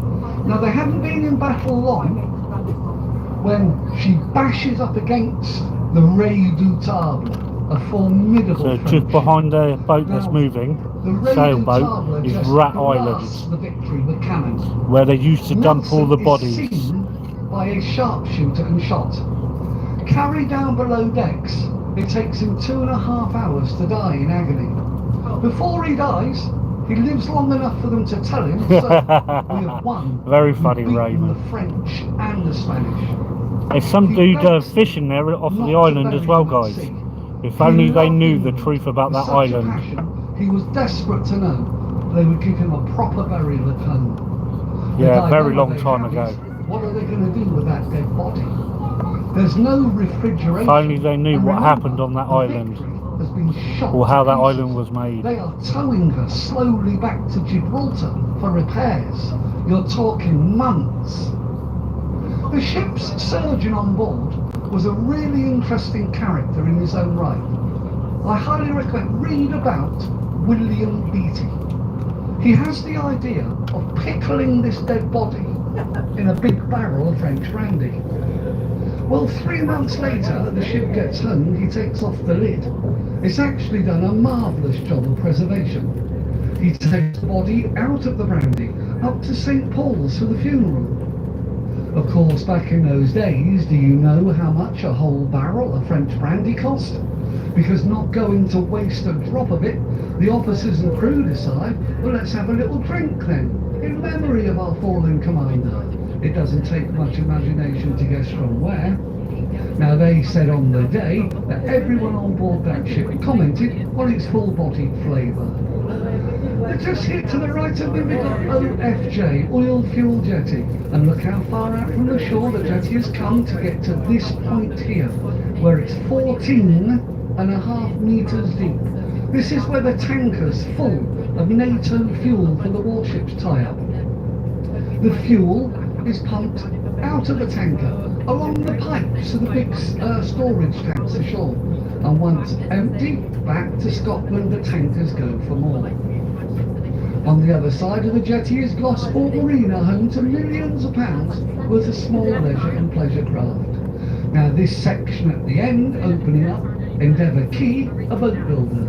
S8: Now, they hadn't been in battle long when she bashes up against the Ray du Table, a formidable
S2: So
S8: French
S2: just behind the boat that's
S8: Now,
S2: moving,
S8: the Ray
S2: sailboat,
S8: du Table
S2: is
S8: just
S2: Rat
S8: blasts
S2: Island,
S8: the Victory with cannon.
S2: where they used to dump all the
S8: Nelson is
S2: bodies.
S8: seen by a sharpshooter and shot. Carried down below decks, it takes him 2.5 hours to die in agony. Before he dies, he lives long enough for them to tell him, so we have won.
S2: Very
S8: We've
S2: funny,
S8: beaten
S2: Raymond.
S8: the French and the Spanish.
S2: There's some dude fishing there off
S8: Not
S2: the
S8: to
S2: island as
S8: bury
S2: well,
S8: him at
S2: guys.
S8: sea.
S2: If
S8: He
S2: only they
S8: loved
S2: knew the
S8: England
S2: truth about
S8: with
S2: that
S8: such a
S2: island.
S8: passion, he was desperate to know they would give him a proper burial at home. The
S2: Yeah, very
S8: dilemma
S2: long
S8: they
S2: time
S8: have
S2: ago.
S8: is, what are they going to do with that dead body? There's no refrigeration.
S2: If only they knew
S8: And
S2: what
S8: remember,
S2: happened on that
S8: the
S2: island,
S8: Victory has been shot
S2: or how
S8: to
S2: that
S8: pieces.
S2: island was made.
S8: They are towing her slowly back to Gibraltar for repairs. You're talking months. The ship's surgeon on board was a really interesting character in his own right. I highly recommend read about William Beatty. He has the idea of pickling this dead body in a big barrel of French brandy. Well, 3 months later, the ship gets home, he takes off the lid. It's actually done a marvellous job of preservation. He takes the body out of the brandy, up to St. Paul's for the funeral. Of course, back in those days, do you know how much a whole barrel of French brandy cost? Because not going to waste a drop of it, the officers and crew decide, well, let's have a little drink then, in memory of our fallen commander. It doesn't take much imagination to guess from where. Now, they said on the day that everyone on board that ship commented on its full-bodied flavour. Just here to the right of me, we've got OFJ, oil fuel jetty. And look how far out from the shore the jetty has come to get to this point here, where it's 14.5 metres deep. This is where the tanker's full of NATO fuel for the warships tie-up. The fuel is pumped out of the tanker, along the pipes to the big storage tanks ashore. And once empty, back to Scotland the tankers go for more. On the other side of the jetty is Gosport Marina, home to millions of pounds worth of small leisure and pleasure craft. Now this section at the end, opening up, Endeavour Quay, a boat builder.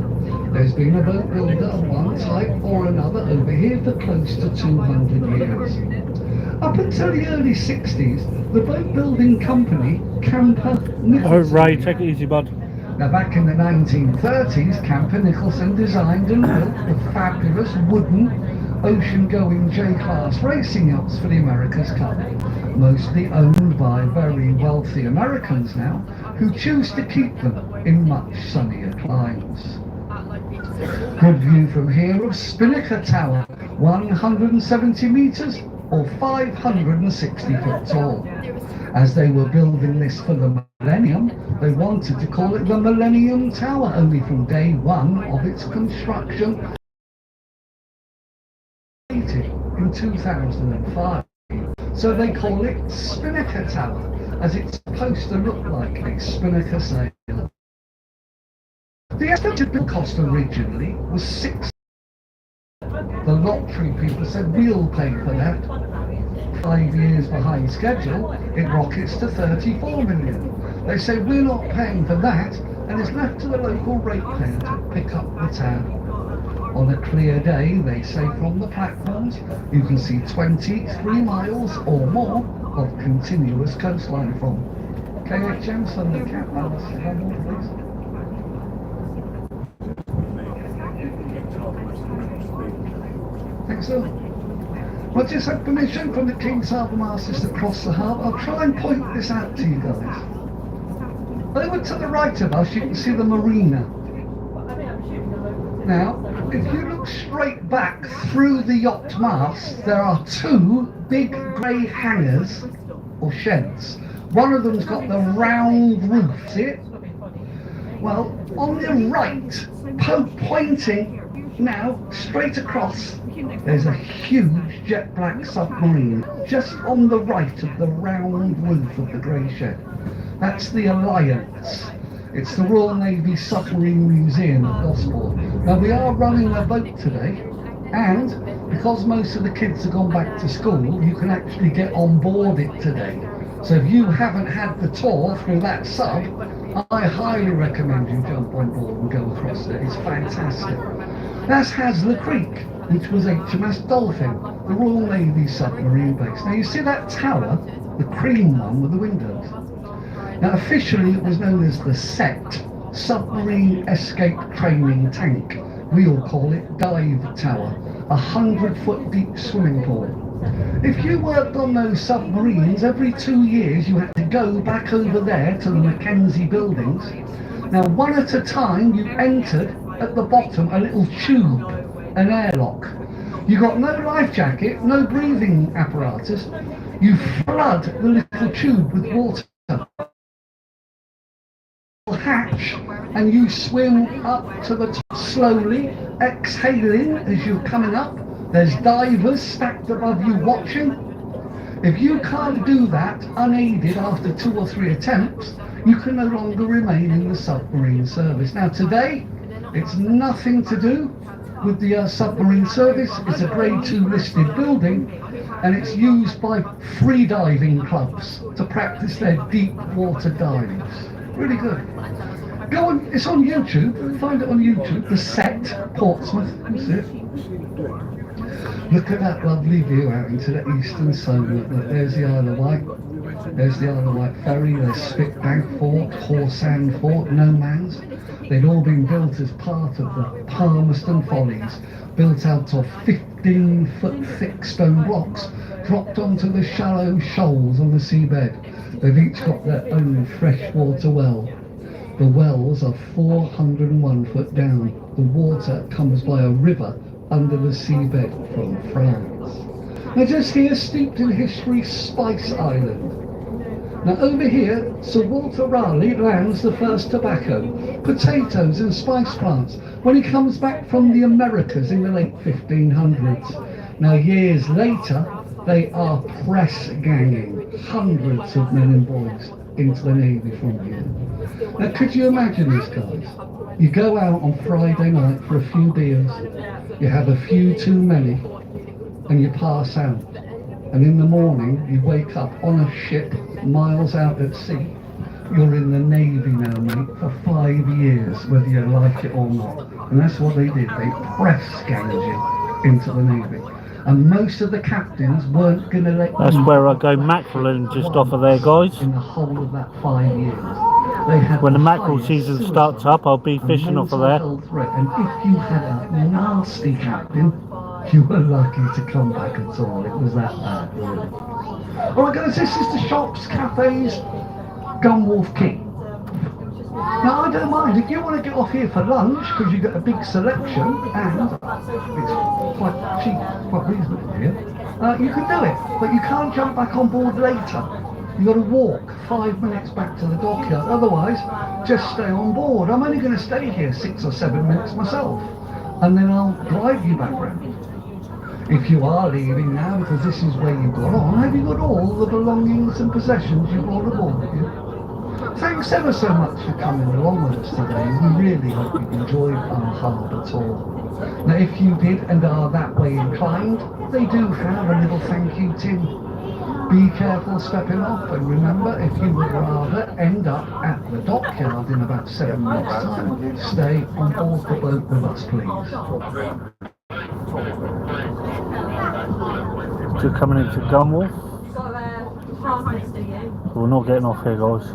S8: There's been a boat builder of one type or another over here for close to 200 years. Up until the early 60s, the boat building company, Camper Nicholson.
S2: Oh, Ray, take it easy, bud.
S8: Now back in the 1930s, Camper Nicholson designed and built the fabulous wooden ocean-going J-class racing yachts for the America's Cup, mostly owned by very wealthy Americans now, who choose to keep them in much sunnier climes. Good view from here of Spinnaker Tower, 170 metres or 560 foot tall. As they were building this for the millennium, they wanted to call it the Millennium Tower, only from day one of its construction in 2005. So they call it Spinnaker Tower, as it's supposed to look like a spinnaker sail. The estimated cost originally was $6. The lottery people said we'll pay for that. 5 years behind schedule, it rockets to 34 million. They say we're not paying for that, and it's left to the local ratepayer to pick up the tab. On a clear day, they say from the platforms, you can see 23 miles or more of continuous coastline from KHM, so the cap balance, please. Excellent. I just had permission from the King's Harbour Masters to cross the harbour. I'll try and point this out to you guys. Over to the right of us, you can see the marina. Now, if you look straight back through the yacht mast, there are two big grey hangars or sheds. One of them's got the round roof, see it? Well, on the right, pointing now straight across, there's a huge jet black submarine just on the right of the round roof of the grey shed. That's the Alliance. It's the Royal Navy Submarine Museum at Gosport. Now we are running a boat today, and because most of the kids have gone back to school, you can actually get on board it today. So if you haven't had the tour through that sub, I highly recommend you jump on board and go across it. It's fantastic. That's Hasler Creek, which was HMS Dolphin, the Royal Navy submarine base. Now you see that tower, the cream one with the windows? Now officially it was known as the SET, Submarine Escape Training Tank. We all call it Dive Tower, 100-foot deep swimming pool. If you worked on those submarines, every 2 years you had to go back over there to the Mackenzie buildings. Now one at a time you entered at the bottom a little tube, an airlock. You got no life jacket, no breathing apparatus. You flood the little tube with water. Hatch, and you swim up to the top slowly, exhaling as you're coming up. There's divers stacked above you watching. If you can't do that unaided after 2 or 3 attempts, you can no longer remain in the submarine service. Now today, it's nothing to do with the submarine service. It's a grade 2 listed building, and it's used by free diving clubs to practice their deep water dives. Really good. Go on, it's on YouTube, find it on YouTube, the SET, Portsmouth, you see it? Look at that lovely view out into the eastern sun. Look, there's the Isle of Wight, there's the Isle of Wight ferry, there's Spitbank Fort, Horsand Fort, No Man's. They'd all been built as part of the Palmerston Follies, built out of 15-foot thick stone blocks, dropped onto the shallow shoals on the seabed. They've each got their own freshwater well. The wells are 401 foot down. The water comes by a river under the seabed from France. Now just here, steeped in history, Spice Island. Now over here, Sir Walter Raleigh lands the first tobacco, potatoes and spice plants when he comes back from the Americas in the late 1500s. Now years later, they are press ganging hundreds of men and boys into the Navy from here. Now could you imagine this, guys? You go out on Friday night for a few beers, you have a few too many, and you pass out. And in the morning, you wake up on a ship miles out at sea. You're in the Navy now, mate, for 5 years, whether you like it or not. And that's what they did. They press ganged you into the Navy. And most of the captains weren't going to let
S2: That's
S8: you
S2: where I go mackerelling just off of there, guys.
S8: in the whole of that 5 years. They had
S2: When the mackerel
S8: highest
S2: season
S8: suicide
S2: starts up, I'll be
S8: and
S2: fishing off of there.
S8: mental health threat. And if you had a nasty captain, you were lucky to come back at all. It was that bad, really. Alright guys, this is the shops, cafes, Gunwharf Quay. Now I don't mind, if you want to get off here for lunch, because you've got a big selection, and it's quite cheap, quite reasonable here, you can do it, but you can't jump back on board later. You've got to walk 5 minutes back to the dockyard, otherwise just stay on board. I'm only going to stay here 6 or 7 minutes myself, and then I'll drive you back round. If you are leaving now, because this is where you got on, have you got all the belongings and possessions you brought aboard with you? Thanks ever so much for coming along with us today. We really hope you enjoyed our harbour tour. Now if you did and are that way inclined, they do have a little thank you tin. Be careful stepping off, and remember, if you would rather end up at the dockyard in about 7 minutes time, stay on board the boat with us please.
S2: Just coming into Gunwharf. We're not getting off here, guys.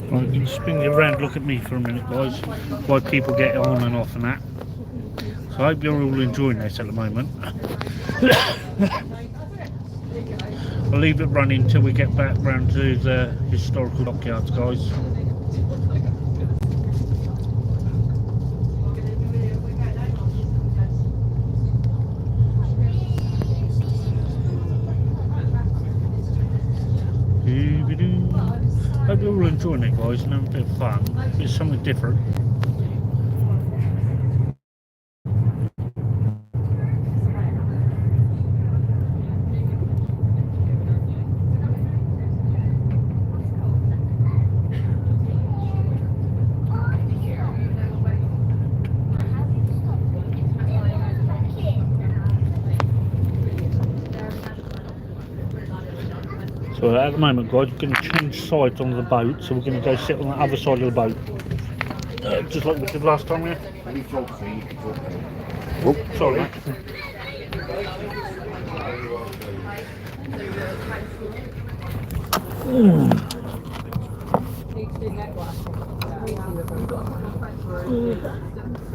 S2: Right, you can spin you around, look at me for a minute, guys, why people get on and off and that. So I hope you're all enjoying this at the moment. I'll leave it running until we get back round to the historical dockyards, guys. Hope you're all enjoying it, guys, and having a bit of fun. It's something different. So at the moment, guys, we're going to change sides on the boat, so we're going to go sit on the other side of the boat. Just like we did last time, yeah? Oh, sorry, mate.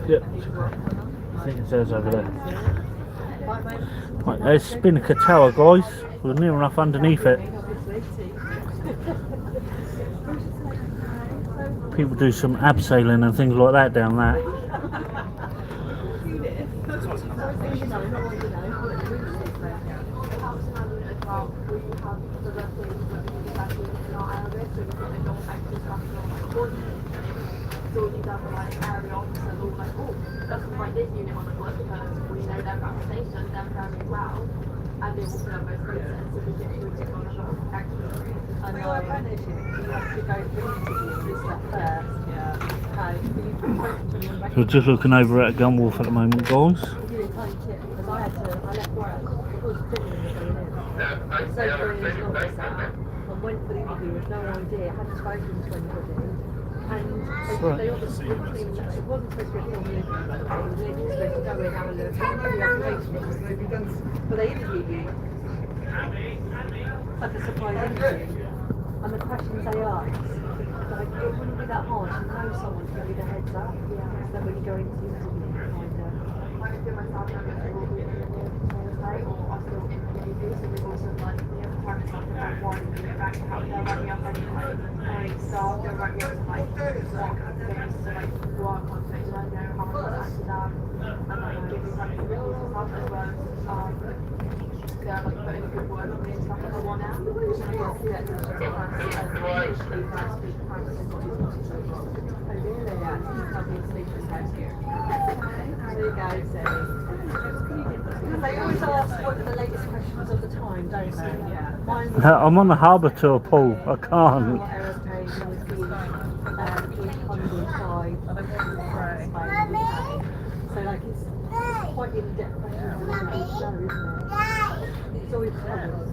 S2: Yep. I think it says over there. Right, there's Spinnaker Tower, guys. We're near enough underneath it. People do some abseiling and things like that down there. So we're just looking over at Gun Wharf at the moment, guys.
S3: Went for the interview with no idea, hadn't spoken to anybody, and they obviously it wasn't supposed to be a formal interview, it was literally supposed to go in, have a look, but they interviewed you. Like a surprise interview, and the questions they asked, like, it wouldn't be that hard to know someone to give you the heads up, so when you go into the interview, They always ask what are the latest questions of the time, don't they? Yeah.
S2: I'm on the Harbour tour, Paul. I can't.
S3: So like it's quite in depth questions, isn't it? It's always covered.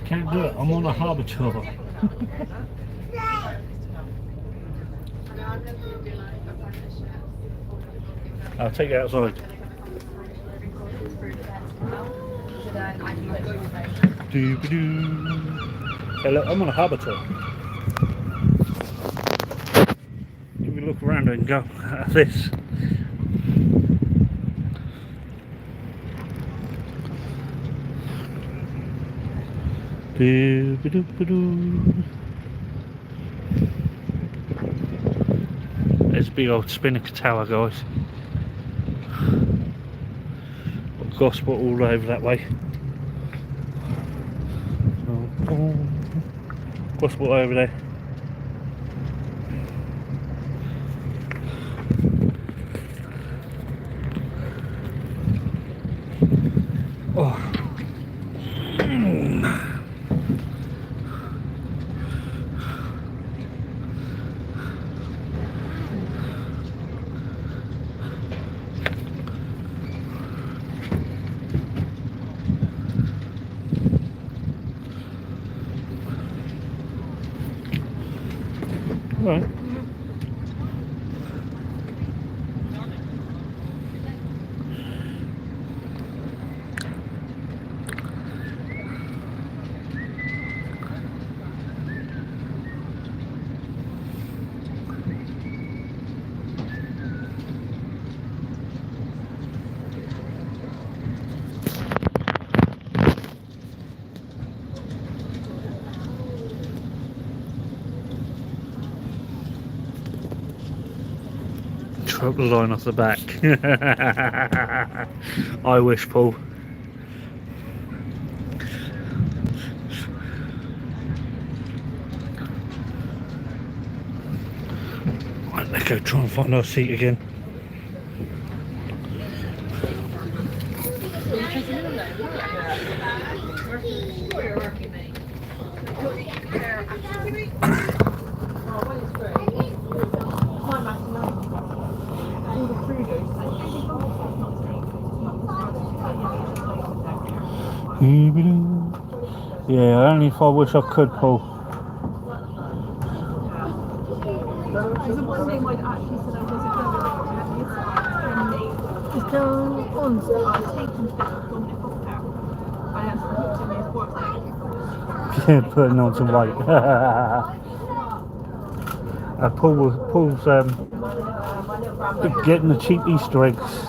S2: Can't do it. I'm on a Harbour tour. I'll take you outside. Hey, look, I'm on a Harbour tour. Give me a look around and go at this. There's a big old Spinnaker Tower, guys. Got gospel all over that way. What's what over there? Oh. Right. Drop the line off the back. I wish, Paul. Right, let's go try and find our seat again. Yeah, only if I wish I could, Paul.
S1: Is down on
S2: Putting on some weight. Paul's getting the cheap Easter eggs.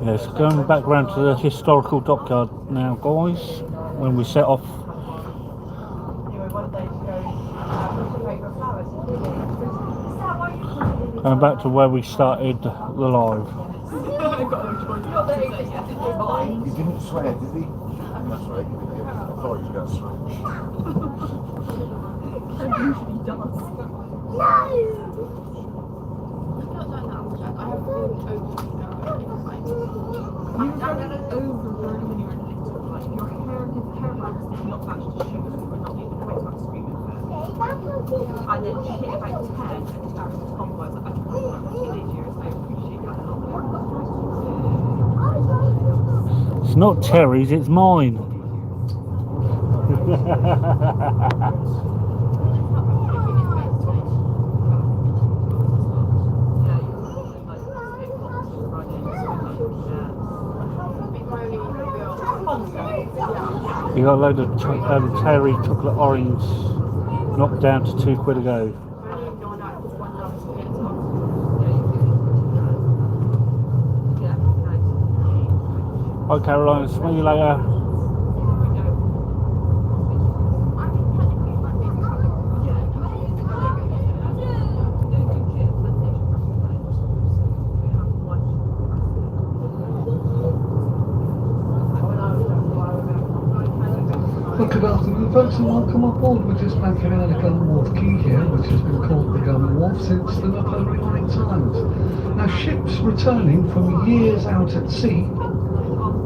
S2: Yes, going back round to the historical dockyard now, guys. When we set off, going back to where we started the live.
S9: He didn't swear, did he? That's right. I thought he was going to swear.
S3: And then she hit about 10 and started to compromise. I can remember my teenage years, I appreciate that a lot.
S2: It's not Terry's, it's mine. You got a load of Terry chocolate orange knocked down to £2 a go. Hi Caroline, see you later.
S8: Well, good afternoon folks and welcome aboard. We're just banking out a Gun Wharf Quay here, which has been called the Gun Wharf since the Napoleonic times. Now ships returning from years out at sea,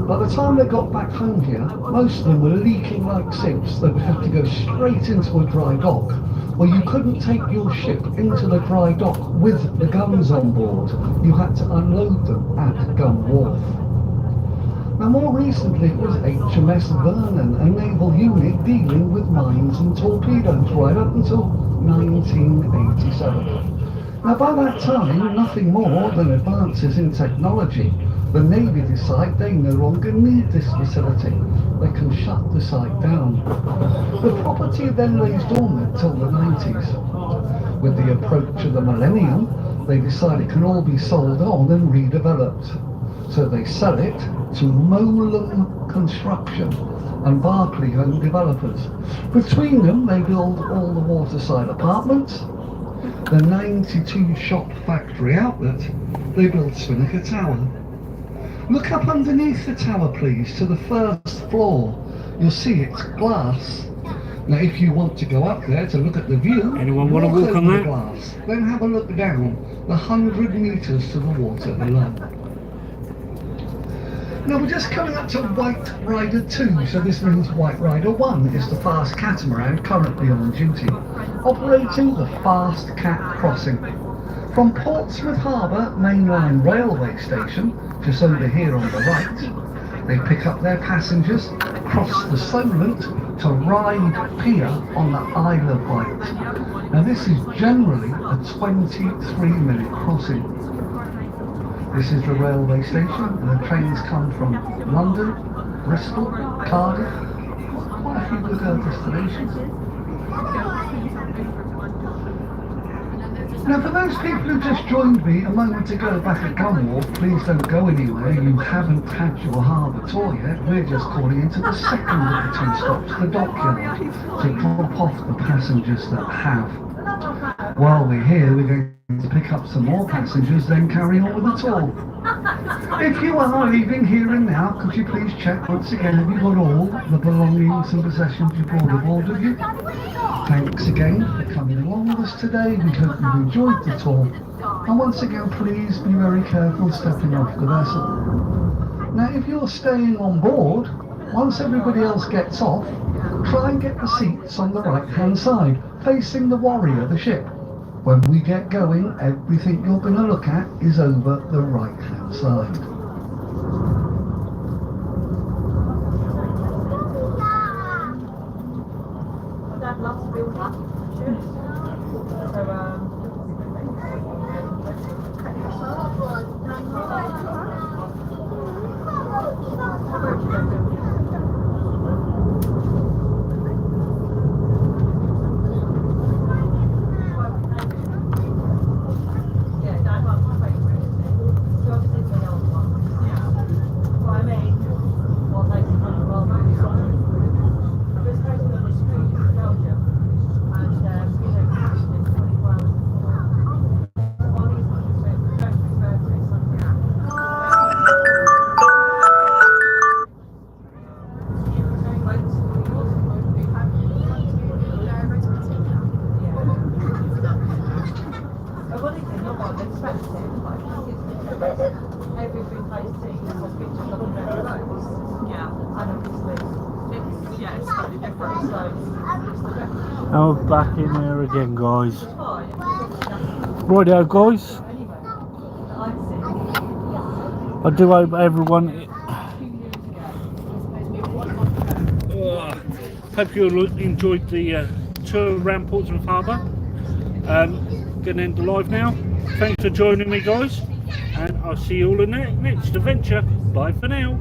S8: by the time they got back home here, most of them were leaking like sieves. They would have to go straight into a dry dock, where you couldn't take your ship into the dry dock with the guns on board. You had to unload them at Gun Wharf. Now more recently it was HMS Vernon, a naval unit dealing with mines and torpedoes right up until 1987. Now by that time, nothing more than advances in technology The Navy decide they no longer need this facility. They can shut the site down. The property then lays dormant till the 90s. With the approach of the millennium, they decide it can all be sold on and redeveloped. So they sell it to Molum Construction and Barclay Home Developers. Between them, they build all the waterside apartments, the 92 shop factory outlet, they build Spinnaker Tower. Look up underneath the tower, please, to the first floor. You'll see it's glass. Now, if you want to go up there to look at the view,
S2: Anyone want to walk on
S8: over the
S2: that?
S8: glass, then have a look down the 100 metres to the water below. Now we're just coming up to White Rider 2, so this means White Rider 1 is the fast catamaran currently on duty, operating the Fast Cat Crossing. From Portsmouth Harbour mainline railway station, just over here on the right, they pick up their passengers, cross the Solent to Ryde Pier on the Isle of Wight. Now this is generally a 23-minute crossing. This is the railway station, and the trains come from London, Bristol, Cardiff, quite a few good destinations. Now for those people who just joined me a moment ago back at Gunwharf, please don't go anywhere, you haven't had your harbour tour yet. We're just calling into the second of the two stops, the dockyard, to drop off the passengers that have. While we're here, we're going to pick up some more passengers, then carry on with the tour. If you are leaving here and now, could you please check once again, have you got all the belongings and possessions you brought aboard with you? Thanks again for coming along with us today. We hope you've enjoyed the tour. And once again, please be very careful stepping off the vessel. Now, if you're staying on board, once everybody else gets off, try and get the seats on the right-hand side, facing the Warrior, the ship. When we get going, everything you're going to look at is over the right-hand side.
S1: Dad loves to build up.
S2: And we're back in there again, guys. Righto, guys. I do hope everyone. Hope you all enjoyed the tour around Portsmouth Harbour. Getting into live now. Thanks for joining me, guys, and I'll see you all in the next adventure. Bye for now.